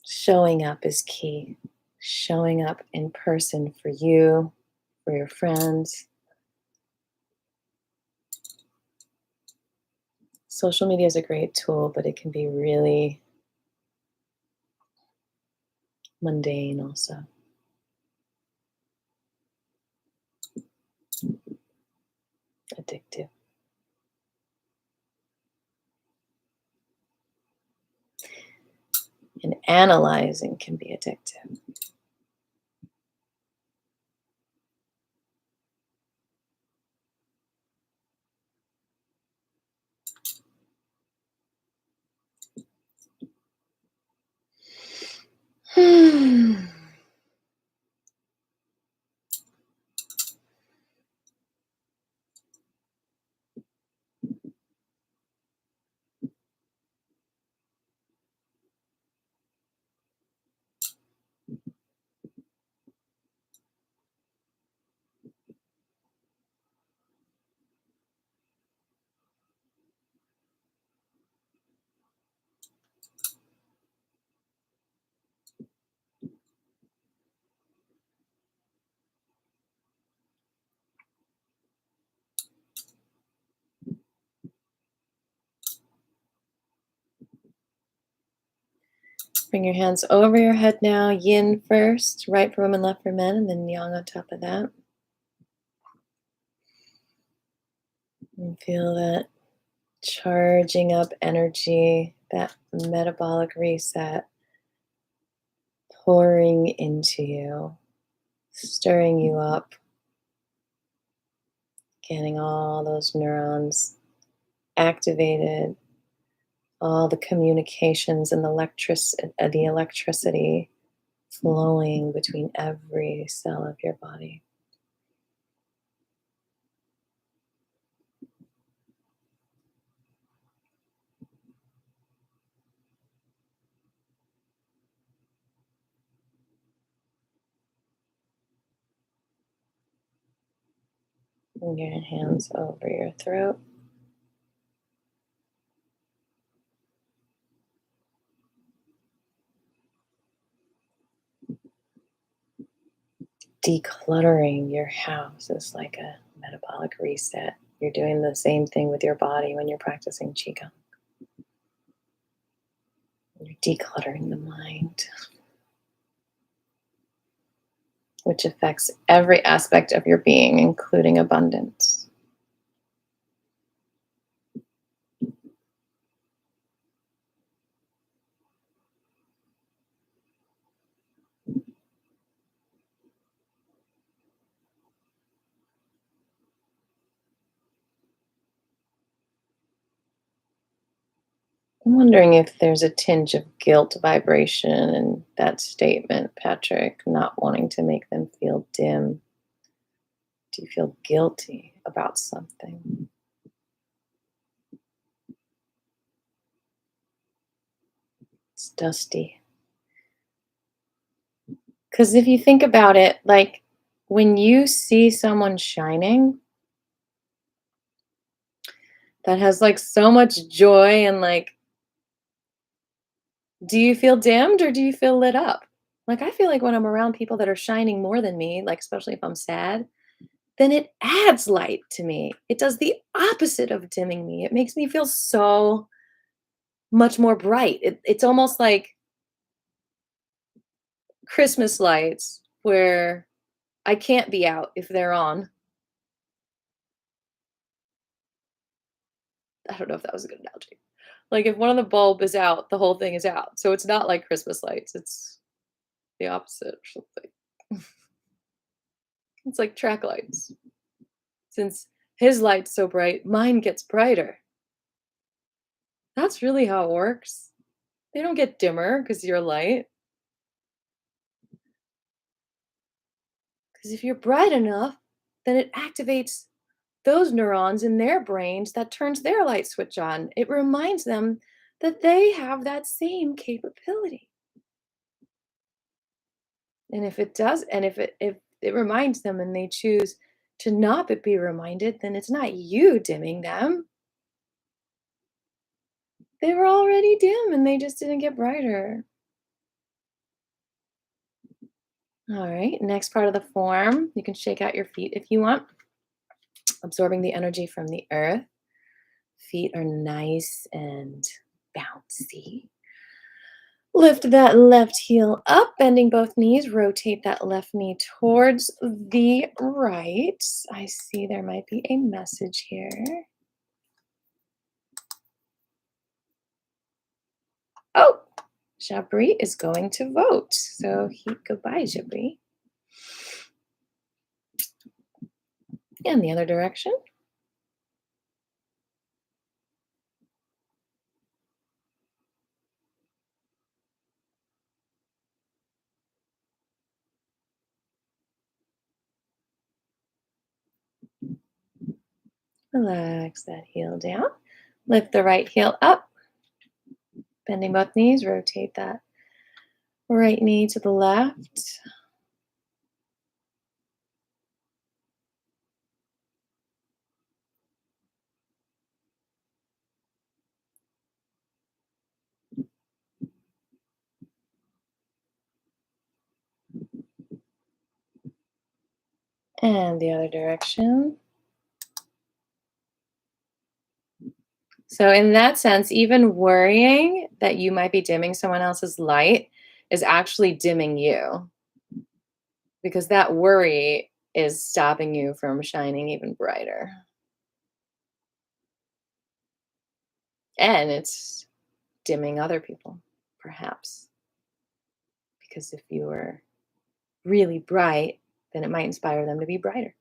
Showing up is key. Showing up in person for you, for your friends. Social media is a great tool, but it can be really mundane also. Addictive. And analyzing can be addictive. Bring your hands over your head now. Yin first, right for women, left for men, and then yang on top of that. And feel that charging up energy, that metabolic reset pouring into you, stirring you up, getting all those neurons activated, all the communications and the electricity flowing between every cell of your body. And your hands over your throat. Decluttering your house is like a metabolic reset. You're doing the same thing with your body when you're practicing Qigong. You're decluttering the mind, which affects every aspect of your being, including abundance. I'm wondering if there's a tinge of guilt vibration in that statement, Patrick, not wanting to make them feel dim. Do you feel guilty about something? It's dusty. Because if you think about it, like when you see someone shining that has like so much joy and like, do you feel dimmed or do you feel lit up? Like I feel like when I'm around people that are shining more than me, like especially if I'm sad, then it adds light to me. It does the opposite of dimming me. It makes me feel so much more bright. It's almost like Christmas lights where I can't be out if they're on. I don't know if that was a good analogy. Like if one of the bulb is out, the whole thing is out. So it's not like Christmas lights. It's the opposite or something. It's like track lights. Since his light's so bright, mine gets brighter. That's really how it works. They don't get dimmer because you're light. Because if you're bright enough, then it activates those neurons in their brains that turns their light switch on. It reminds them that they have that same capability. And if it does, and if it reminds them and they choose to not be reminded, then it's not you dimming them. They were already dim and they just didn't get brighter. All right, next part of the form, you can shake out your feet if you want, absorbing the energy from the earth. Feet are nice and bouncy. Lift that left heel up, bending both knees. Rotate that left knee towards the right. I see there might be a message here. Oh, Jabri is going to vote. So goodbye, Jabri. And the other direction. Relax that heel down. Lift the right heel up. Bending both knees. Rotate that right knee to the left. And the other direction. So in that sense, even worrying that you might be dimming someone else's light is actually dimming you, because that worry is stopping you from shining even brighter. And it's dimming other people, perhaps. Because if you were really bright, then it might inspire them to be brighter.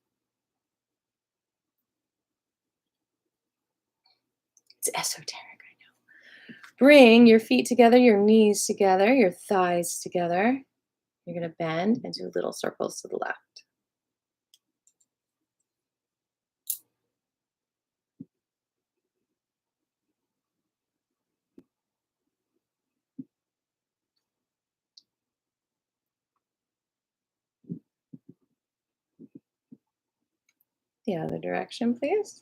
It's esoteric, I know. Bring your feet together, your knees together, your thighs together. You're going to bend and do little circles to the left. The other direction, please.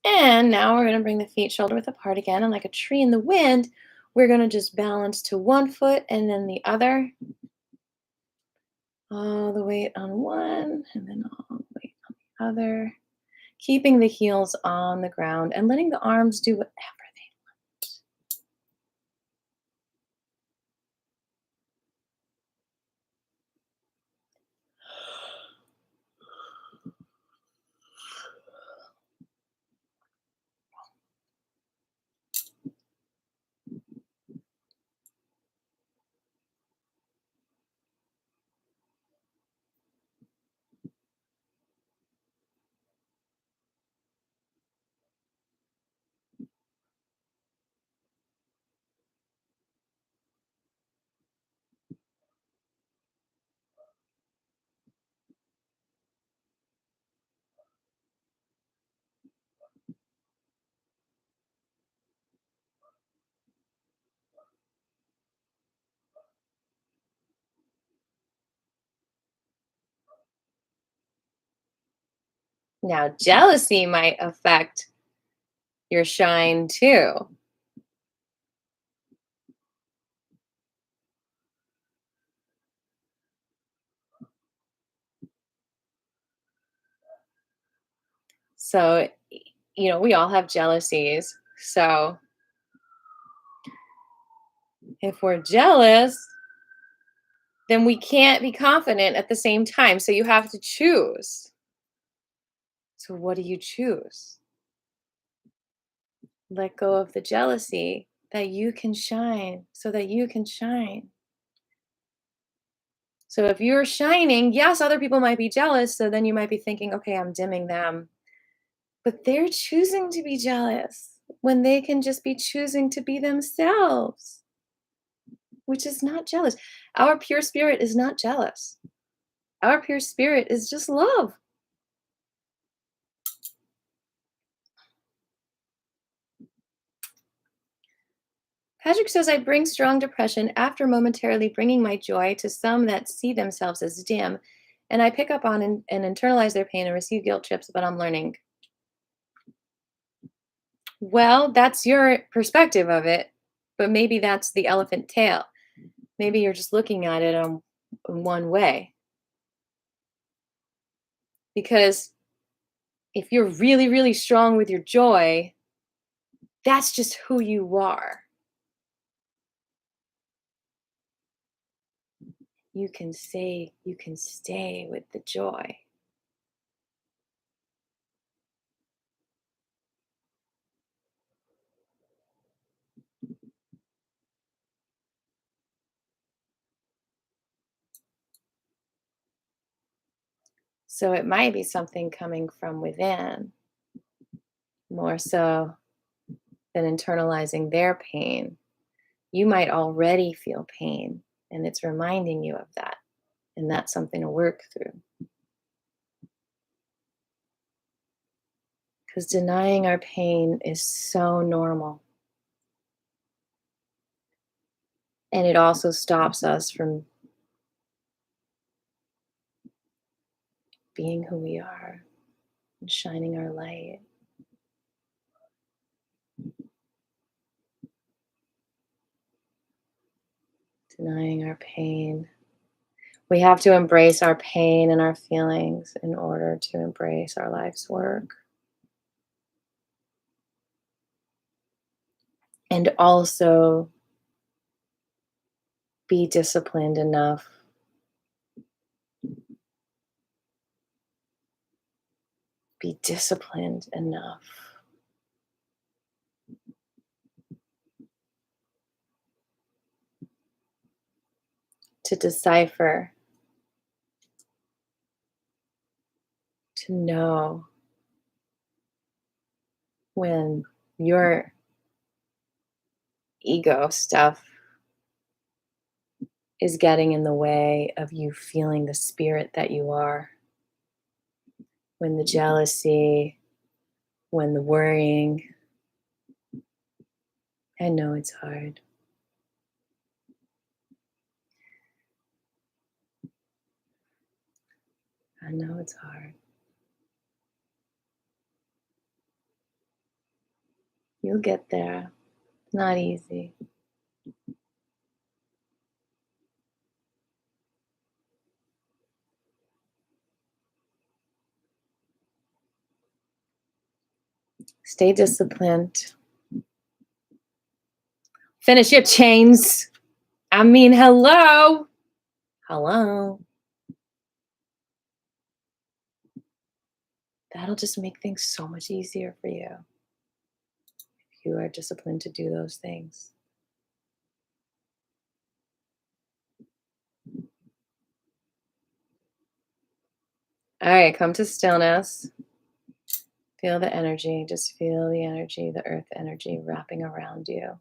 And now we're going to bring the feet shoulder width apart again. And like a tree in the wind, we're going to just balance to one foot and then the other. All the weight on one and then all the weight on the other. Keeping the heels on the ground and letting the arms do whatever they Now, jealousy might affect your shine too. So, we all have jealousies. So, if we're jealous, then we can't be confident at the same time. So, you have to choose. So, what do you choose? Let go of the jealousy that you can shine so that you can shine. So if you're shining, yes, other people might be jealous. So then you might be thinking, okay, I'm dimming them. But they're choosing to be jealous when they can just be choosing to be themselves, which is not jealous. Our pure spirit is not jealous. Our pure spirit is just love. Patrick says, I bring strong depression after momentarily bringing my joy to some that see themselves as dim. And I pick up on and internalize their pain and receive guilt trips, but I'm learning. Well, that's your perspective of it, but maybe that's the elephant tail. Maybe you're just looking at it in one way. Because if you're really, really strong with your joy, that's just who you are. You can stay with the joy. So it might be something coming from within, more so than internalizing their pain. You might already feel pain, and it's reminding you of that. And that's something to work through. Because denying our pain is so normal. And it also stops us from being who we are and shining our light. Denying our pain. We have to embrace our pain and our feelings in order to embrace our life's work. And also be disciplined enough to decipher, to know when your ego stuff is getting in the way of you feeling the spirit that you are. When the jealousy, when the worrying, I know it's hard. I know it's hard. You'll get there. It's not easy. Stay disciplined. Finish your chains. I mean, hello. Hello. That'll just make things so much easier for you if you are disciplined to do those things. All right, come to stillness. Feel the energy. Just feel the energy, the earth energy wrapping around you.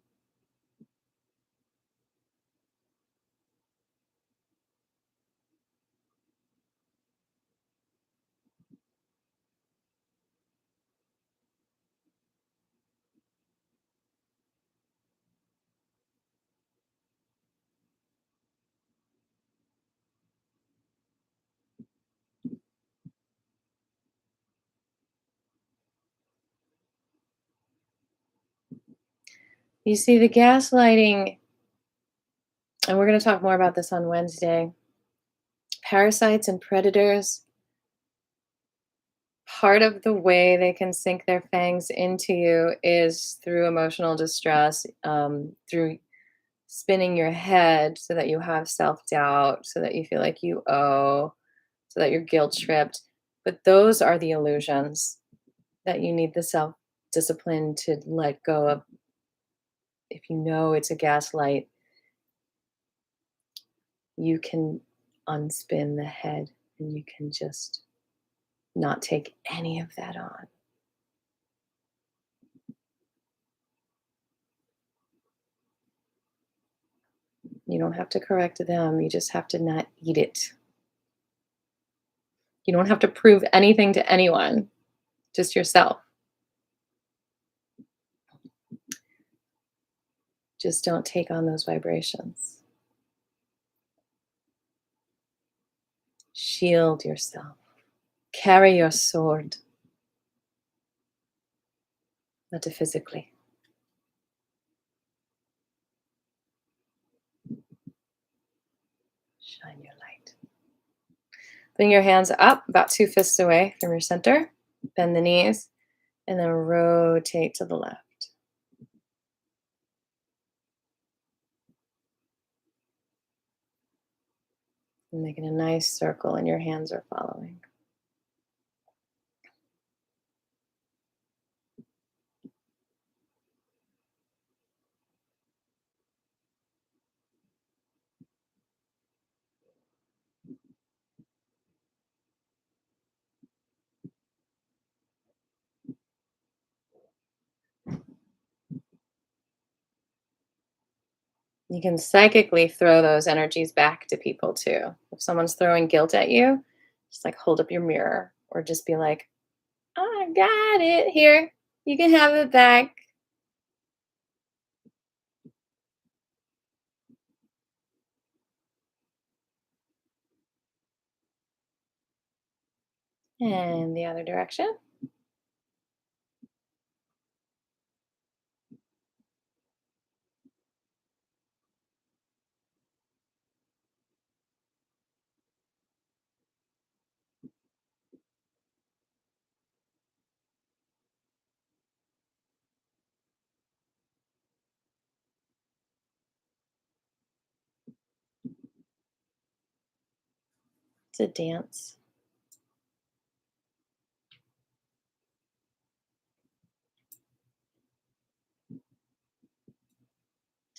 You see, the gaslighting, and we're going to talk more about this on Wednesday. Parasites and predators, part of the way they can sink their fangs into you is through emotional distress, through spinning your head so that you have self-doubt, so that you feel like you owe, so that you're guilt-tripped. But those are the illusions that you need the self-discipline to let go of. If you know it's a gaslight, you can unspin the head and you can just not take any of that on. You don't have to correct them. You just have to not eat it. You don't have to prove anything to anyone, just yourself. Just don't take on those vibrations. Shield yourself. Carry your sword, metaphysically. Shine your light. Bring your hands up about 2 fists away from your center. Bend the knees and then rotate to the left. And making a nice circle and your hands are following. You can psychically throw those energies back to people too. If someone's throwing guilt at you, just like hold up your mirror or just be like, "Oh, I got it. Here, you can have it back." And the other direction. It's a dance.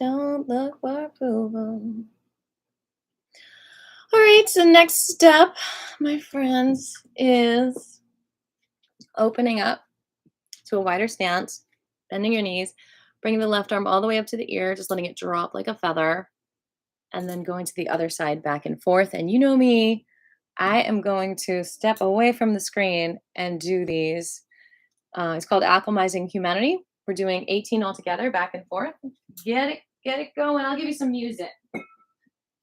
Don't look for approval. All right, so next step, my friends, is opening up to a wider stance, bending your knees, bringing the left arm all the way up to the ear, just letting it drop like a feather. and then going to the other side back and forth. And you know me, I am going to step away from the screen and do these. It's called Alchemizing Humanity. We're doing 18 altogether, back and forth. Get it going. I'll give you some music.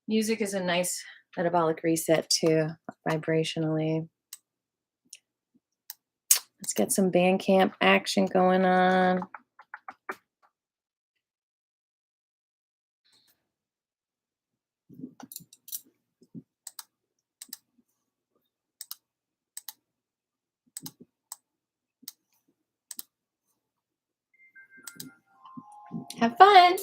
Music is a nice metabolic reset too, vibrationally. Let's get some band camp action going on. Have fun.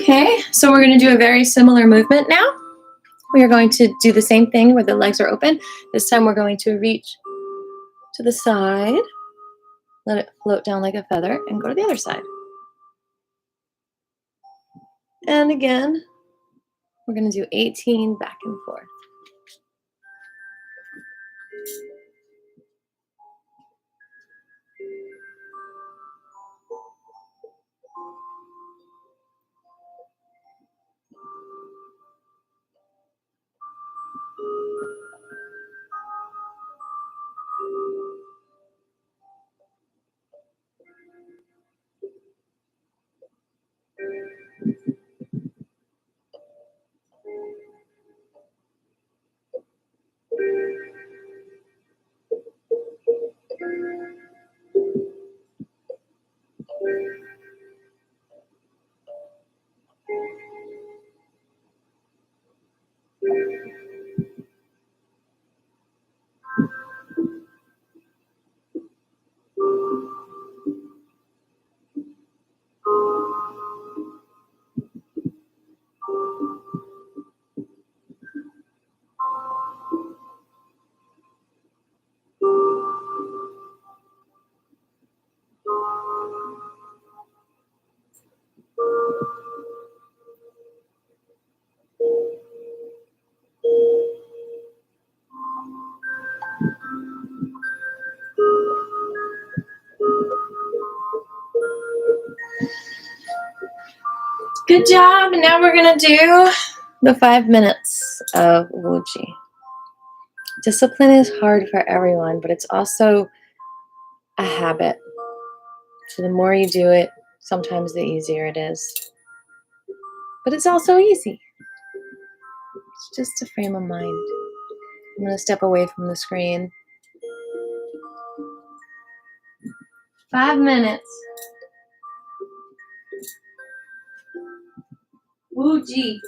Okay, so we're going to do a very similar movement now. We are going to do the same thing where the legs are open. This time we're going to reach to the side, let it float down like a feather, and go to the other side. And again, we're going to do 18 back and forth. Good job. And now we're going to do the 5 minutes of Wuji. Discipline is hard for everyone, but it's also a habit. So the more you do it, sometimes the easier it is. But it's also easy. It's just a frame of mind. I'm going to step away from the screen. 5 minutes. Wuji.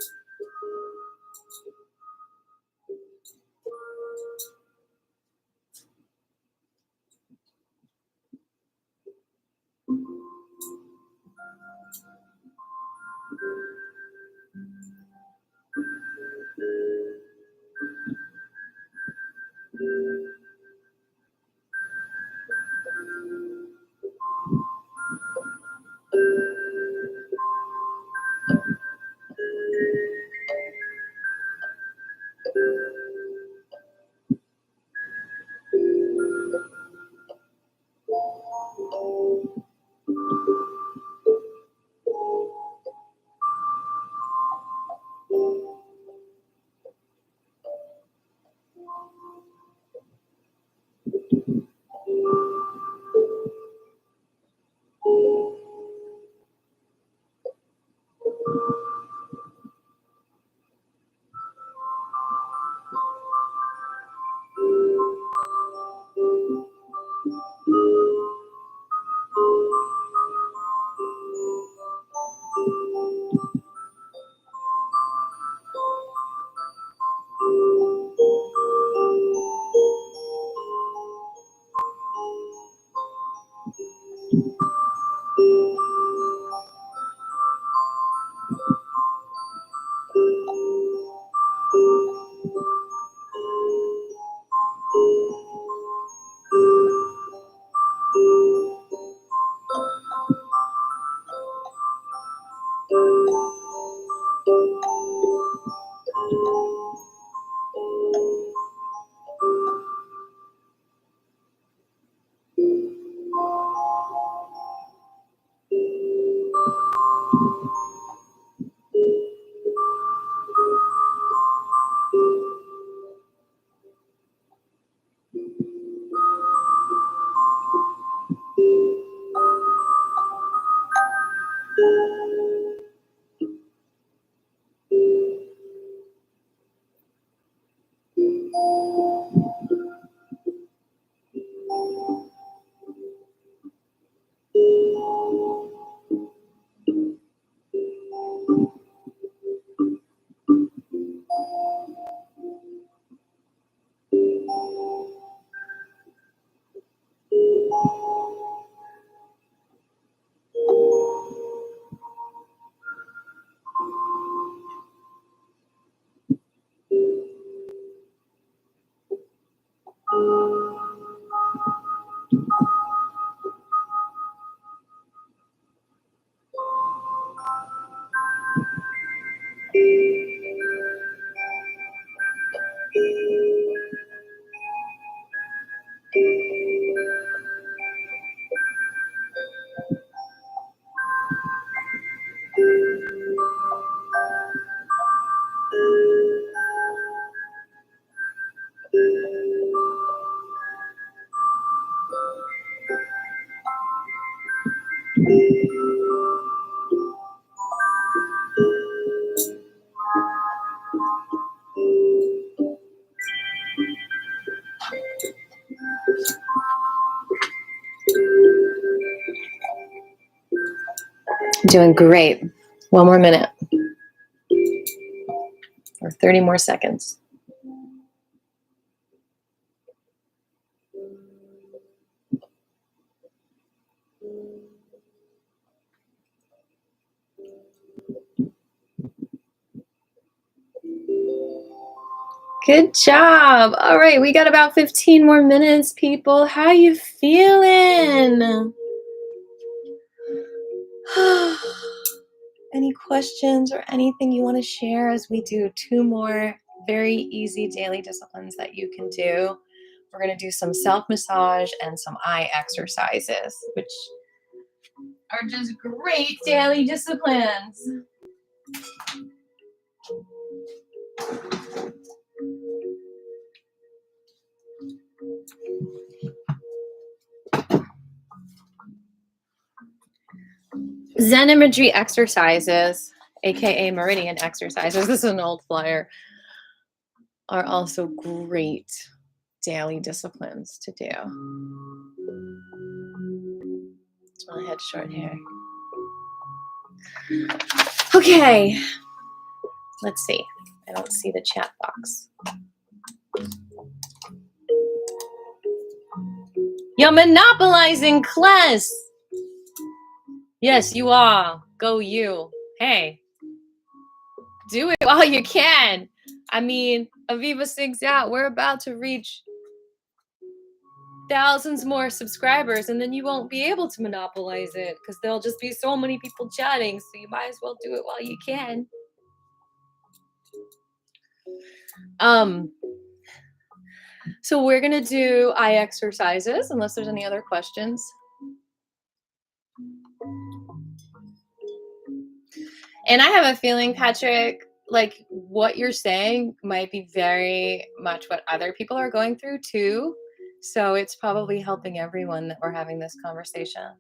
Doing great. One more minute. Or 30 more seconds. Good job. All right, we got about 15 more minutes, people. How you feeling? Any questions or anything you want to share as we do 2 more very easy daily disciplines that you can do? We're going to do some self-massage and some eye exercises, which are just great daily disciplines. Zen imagery exercises, aka meridian exercises, this is an old flyer, are also great daily disciplines to do. That's why I had short hair. Okay, let's see. I don't see the chat box. You're monopolizing class. Yes, you are. Go you. Hey, do it while you can. I mean, Aviva sings out. We're about to reach thousands more subscribers, and then you won't be able to monopolize it because there'll just be so many people chatting. So you might as well do it while you can. So we're gonna do eye exercises unless there's any other questions. And I have a feeling, Patrick, like what you're saying might be very much what other people are going through too. So it's probably helping everyone that we're having this conversation.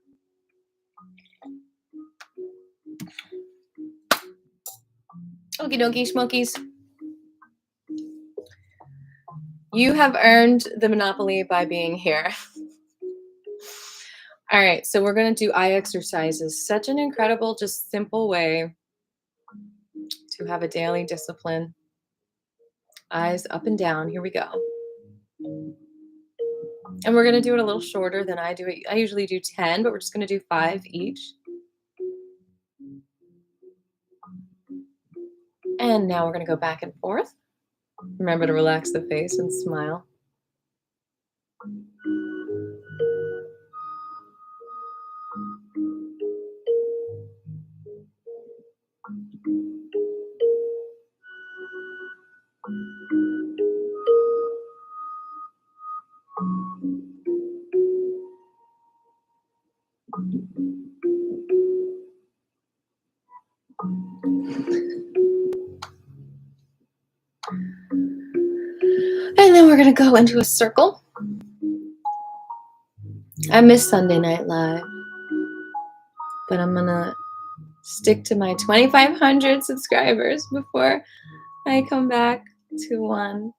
Okie dokie, smokies. You have earned the monopoly by being here. All right, so we're going to do eye exercises. Such an incredible, just simple way to have a daily discipline. Eyes up and down. Here we go. And we're going to do it a little shorter than I do it. I usually do 10, but we're just going to do 5 each. And now we're going to go back and forth. Remember to relax the face and smile. And then we're going to go into a circle. I missed Sunday Night Live, but I'm going to stick to my 2,500 subscribers before I come back to 1.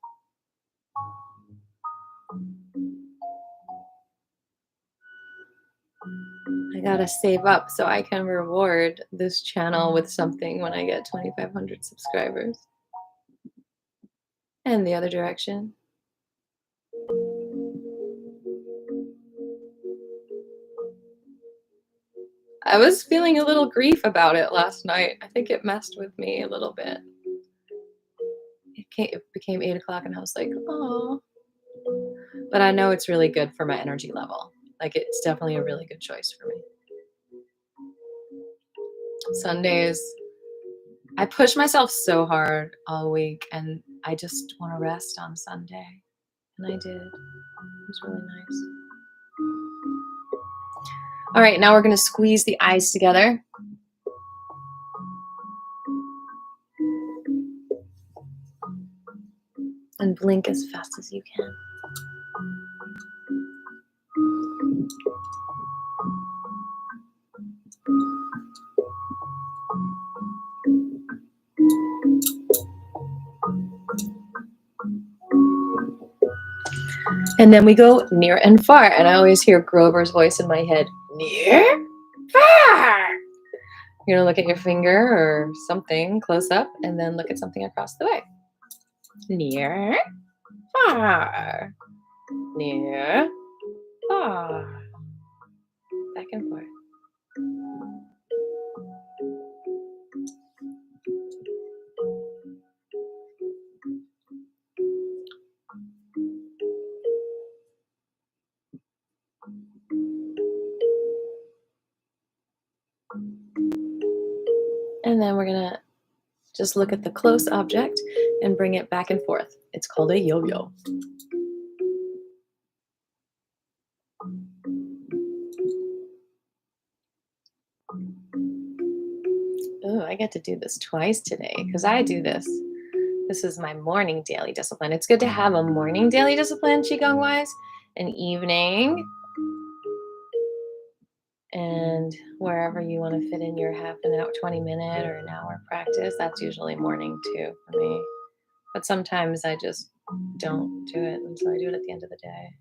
I got to save up so I can reward this channel with something when I get 2,500 subscribers. And the other direction. I was feeling a little grief about it last night. I think it messed with me a little bit. It became 8 o'clock and I was like, oh. But I know it's really good for my energy level. Like, it's definitely a really good choice for me. Sundays, I push myself so hard all week and I just want to rest on Sunday. And I did. It was really nice. All right, now we're going to squeeze the eyes together. And blink as fast as you can. And then we go near and far. And I always hear Grover's voice in my head. Near? Far! You're going to look at your finger or something close up and then look at something across the way. Near, far, near, far, back and forth. And then we're going to just look at the close object and bring it back and forth. It's called a yo-yo. Oh, I get to do this twice today because I do this. This is my morning daily discipline. It's good to have a morning daily discipline, Qigong-wise, an evening, and wherever you want to fit in your half an hour, 20-minute or an hour practice. That's usually morning too for me. But sometimes I just don't do it, and so I do it at the end of the day.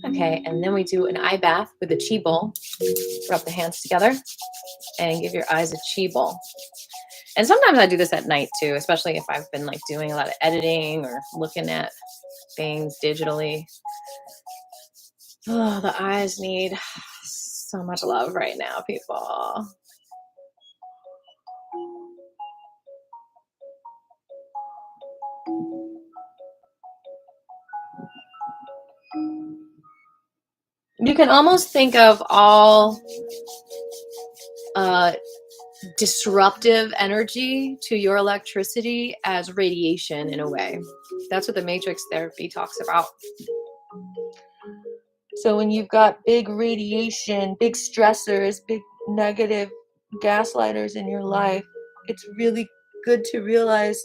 Okay, and then we do an eye bath with a Qi bowl. Rub the hands together and give your eyes a Qi bowl. And sometimes I do this at night too, especially if I've been like doing a lot of editing or looking at things digitally. Oh, the eyes need so much love right now, people. You can almost think of all disruptive energy to your electricity as radiation in a way. That's what the matrix therapy talks about. So when you've got big radiation, big stressors, big negative gaslighters in your life, it's really good to realize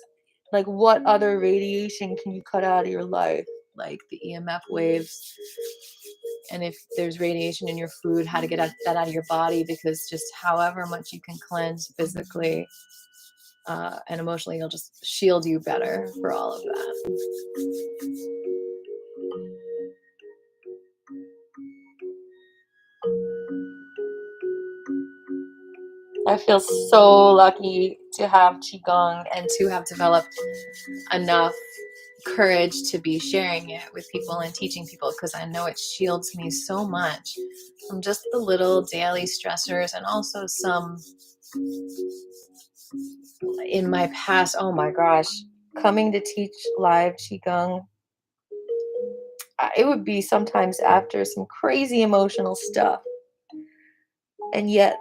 like what other radiation can you cut out of your life, like the EMF waves. And if there's radiation in your food, how to get that out of your body, because just however much you can cleanse physically and emotionally, it'll just shield you better for all of that. I feel so lucky to have Qigong and to have developed enough courage to be sharing it with people and teaching people, because I know it shields me so much from just the little daily stressors, and also some in my past. Oh my gosh, coming to teach live Qigong, it would be sometimes after some crazy emotional stuff, and yet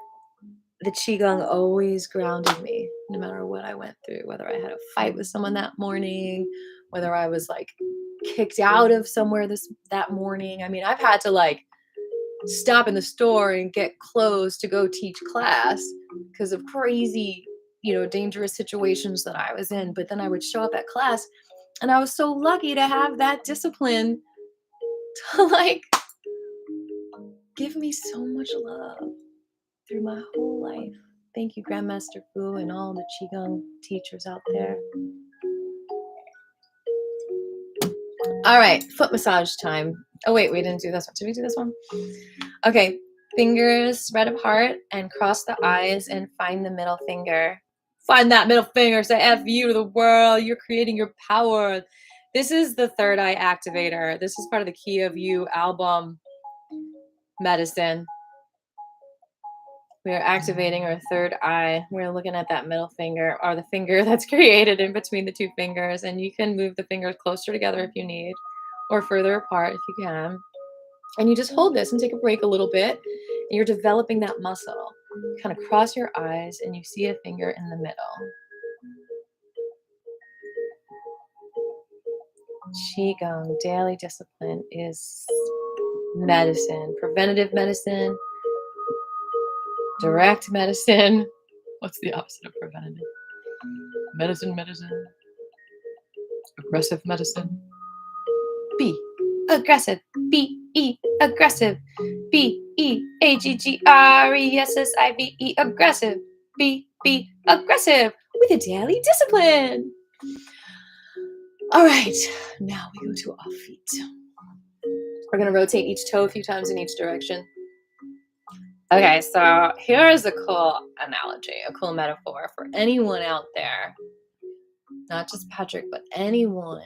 the Qigong always grounded me no matter what I went through, whether I had a fight with someone that morning, whether I was like kicked out of somewhere that morning. I mean, I've had to like stop in the store and get clothes to go teach class because of crazy, dangerous situations that I was in. But then I would show up at class, and I was so lucky to have that discipline to like give me so much love through my whole life. Thank you, Grandmaster Fu, and all the Qigong teachers out there. All right, foot massage time. Oh, wait, we didn't do this one. Did we do this one? Okay, fingers spread apart and cross the eyes and find the middle finger. Find that middle finger. Say F you to the world. You're creating your power. This is the third eye activator. This is part of the Key of You album medicine. We are activating our third eye. We're looking at that middle finger, or the finger that's created in between the two fingers. And you can move the fingers closer together if you need, or further apart if you can. And you just hold this and take a break a little bit. And you're developing that muscle. You kind of cross your eyes and you see a finger in the middle. Qigong daily discipline is medicine, preventative medicine, direct medicine. What's the opposite of preventative? Medicine. Aggressive medicine. Be aggressive. B-E aggressive. B-E-A-G-G-R-E-S-S-I-V-E aggressive. Be aggressive with a daily discipline. All right, now we go to our feet. We're going to rotate each toe a few times in each direction. Okay, so here is a cool analogy, a cool metaphor for anyone out there. Not just Patrick, but anyone.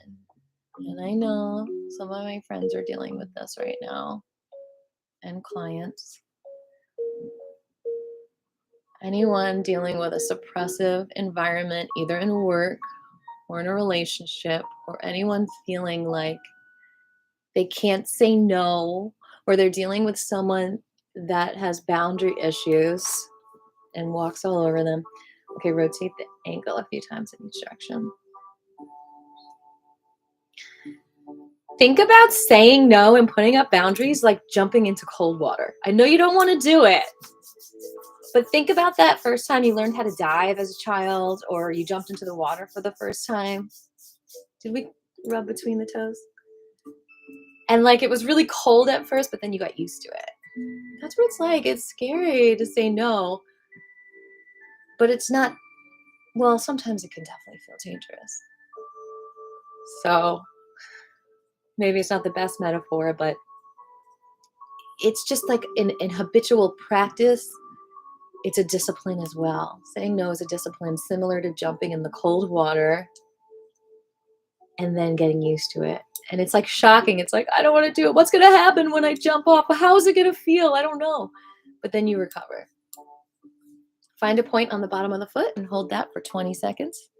And I know some of my friends are dealing with this right now, and clients. Anyone dealing with a suppressive environment, either in work or in a relationship, or anyone feeling like they can't say no, or they're dealing with someone that has boundary issues and walks all over them. Okay, rotate the ankle a few times in each direction. Think about saying no and putting up boundaries like jumping into cold water. I know you don't want to do it, but think about that first time you learned how to dive as a child, or you jumped into the water for the first time. Did we rub between the toes? And like it was really cold at first, but then you got used to it. That's what it's like. It's scary to say no, but it's not, well, sometimes it can definitely feel dangerous. So maybe it's not the best metaphor, but it's just like in habitual practice, it's a discipline as well. Saying no is a discipline similar to jumping in the cold water and then getting used to it. And it's like shocking. It's like, I don't want to do it. What's going to happen when I jump off? How is it going to feel? I don't know. But then you recover. Find a point on the bottom of the foot and hold that for 20 seconds.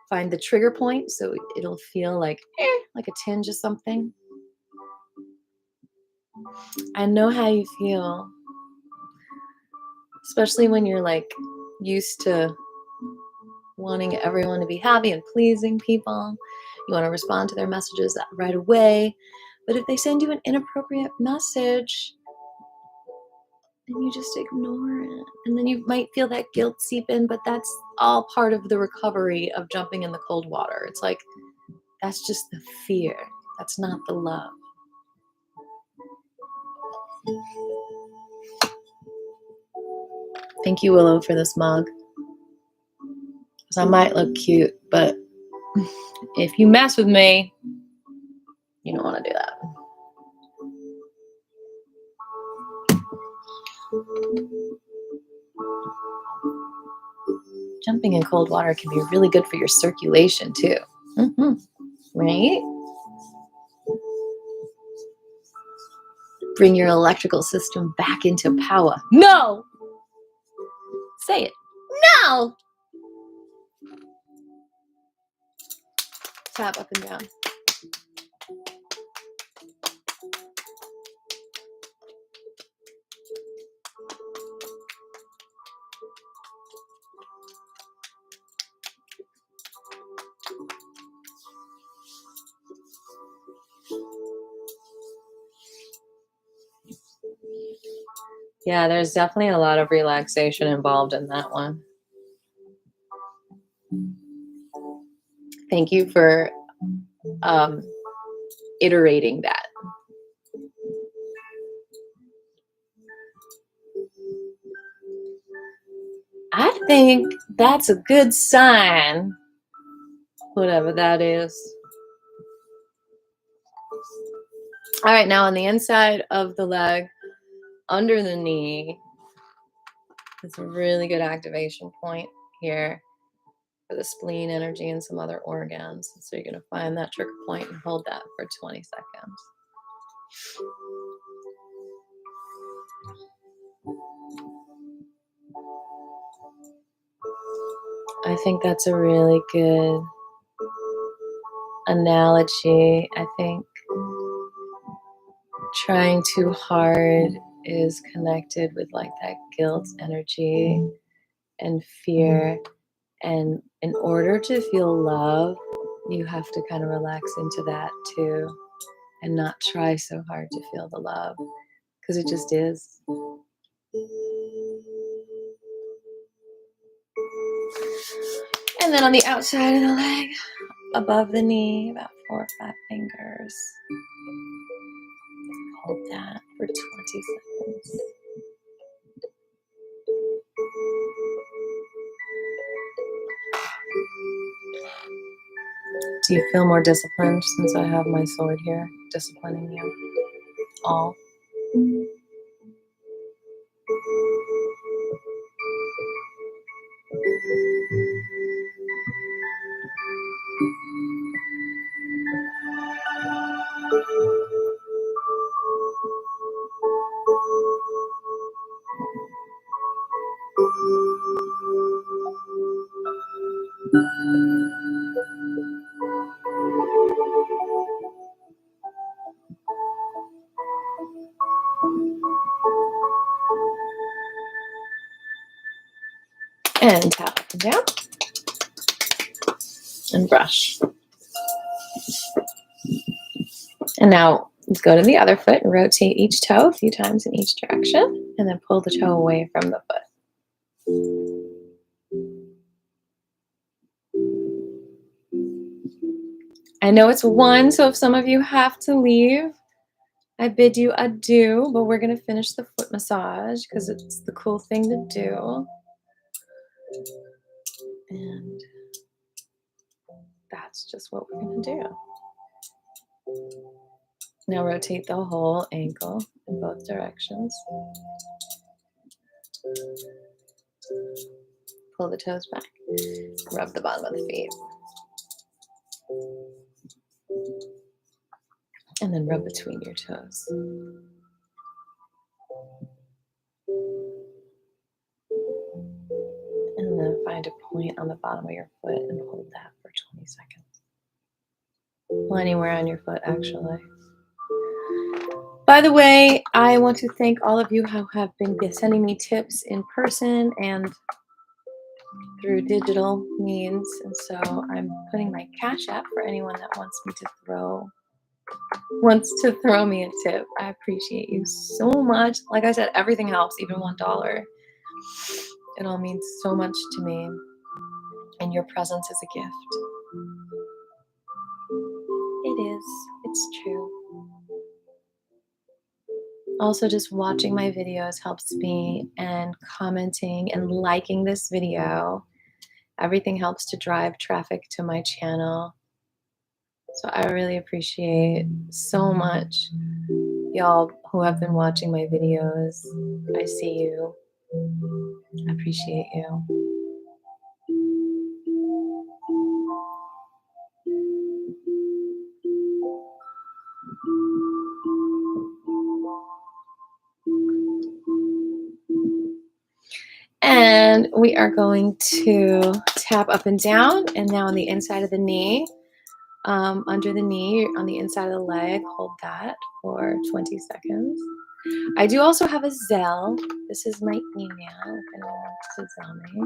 Find the trigger point so it'll feel like a tinge of something. I know how you feel, especially when you're like used to wanting everyone to be happy and pleasing people. You want to respond to their messages right away. But if they send you an inappropriate message, then you just ignore it. And then you might feel that guilt seep in, but that's all part of the recovery of jumping in the cold water. It's like, that's just the fear. That's not the love. Thank you, Willow, for this mug. Because I might look cute, but if you mess with me, you don't want to do that. Jumping in cold water can be really good for your circulation too. Right? Bring your electrical system back into power. No! Say it. No! Tap up and down. Yeah, there's definitely a lot of relaxation involved in that one. Thank you for iterating that. I think that's a good sign, whatever that is. All right, now on the inside of the leg, under the knee, it's a really good activation point here for the spleen energy and some other organs. So you're going to find that trigger point and hold that for 20 seconds. I think that's a really good analogy. I think trying too hard is connected with like that guilt energy and fear. And in order to feel love, you have to kind of relax into that too and not try so hard to feel the love because it just is. And then on the outside of the leg, above the knee, about 4 or 5 fingers. Hold that for 20 seconds. Do you feel more disciplined since I have my sword here, disciplining you? all. And tap up and down. And brush. And now let's go to the other foot and rotate each toe a few times in each direction, and then pull the toe away from the foot. I know it's 1, so if some of you have to leave, I bid you adieu, but we're going to finish the foot massage because it's the cool thing to do. And that's just what we're going to do. Now rotate the whole ankle in both directions. Pull the toes back. Rub the bottom of the feet. And then rub between your toes. And then find a point on the bottom of your foot and hold that for 20 seconds. Well, anywhere on your foot, actually. By the way, I want to thank all of you who have been sending me tips in person and through digital means. And so I'm putting my Cash App for anyone that wants to throw me a tip. I appreciate you so much. Like I said, everything helps, even $1. It all means so much to me. And your presence is a gift. It is. It's true. Also, just watching my videos helps me, and commenting and liking this video. Everything helps to drive traffic to my channel. So I really appreciate so much y'all who have been watching my videos. I see you. I appreciate you. And we are going to tap up and down, and now on the inside of the knee, under the knee, on the inside of the leg, hold that for 20 seconds. I do also have a Zelle. This is my email if anyone wants to Zelle me.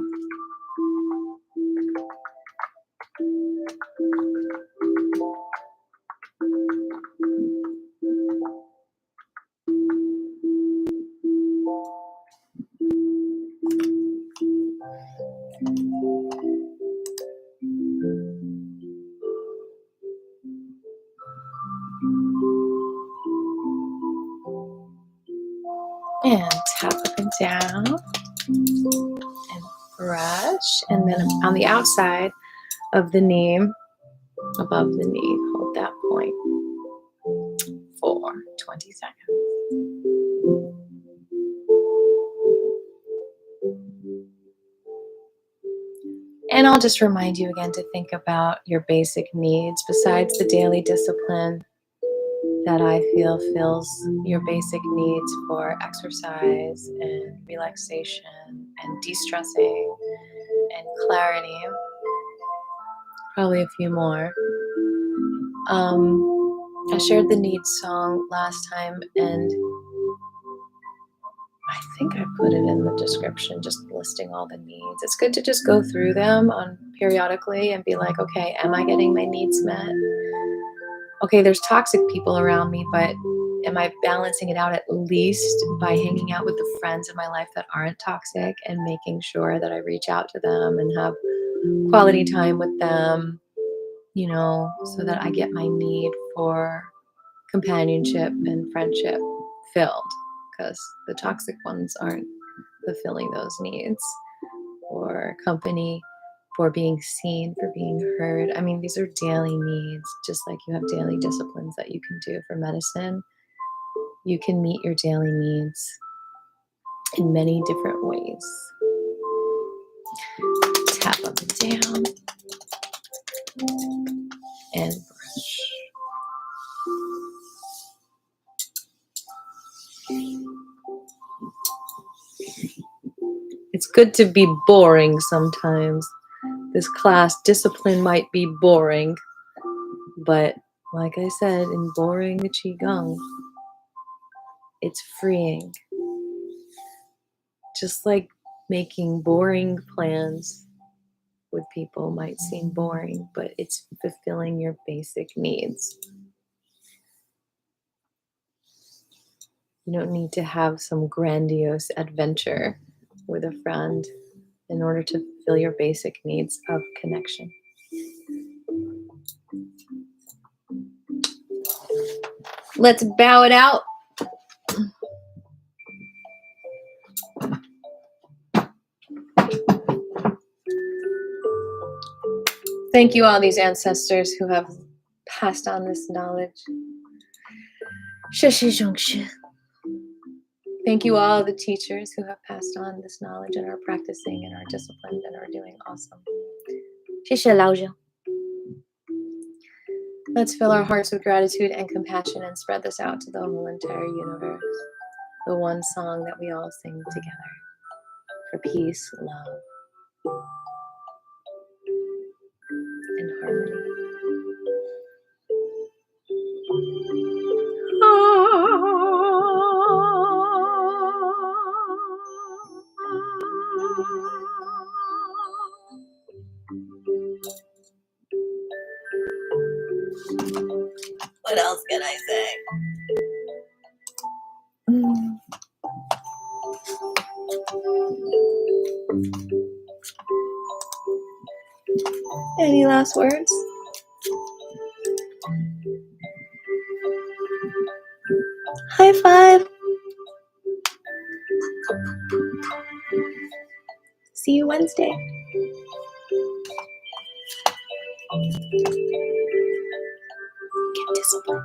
And tap up and down and brush. And then on the outside of the knee, above the knee, hold that point for 20 seconds. And I'll just remind you again to think about your basic needs besides the daily discipline that I feel fills your basic needs for exercise and relaxation and de-stressing and clarity. Probably a few more. I shared the needs song last time, and I think I put it in the description, just listing all the needs. It's good to just go through them periodically and be like, okay, am I getting my needs met? Okay, there's toxic people around me, but am I balancing it out at least by hanging out with the friends in my life that aren't toxic and making sure that I reach out to them and have quality time with them, so that I get my need for companionship and friendship filled, because the toxic ones aren't fulfilling those needs, or company, for being seen, for being heard. I mean, these are daily needs, just like you have daily disciplines that you can do for medicine. you can meet your daily needs in many different ways. Tap up and down and brush. It's good to be boring sometimes. This class discipline might be boring, but like I said, in boring the Qigong, it's freeing. Just like making boring plans with people might seem boring, but it's fulfilling your basic needs. You don't need to have some grandiose adventure with a friend in order to fulfill your basic needs of connection. Let's bow it out. Thank you, all these ancestors who have passed on this knowledge. Thank you, all the teachers who have passed on this knowledge and are practicing and are disciplined and are doing awesome. Let's fill our hearts with gratitude and compassion and spread this out to the whole entire universe. The one song that we all sing together for peace, love, and harmony. What else can I say? Any last words? High five. See you Wednesday. Get disciplined.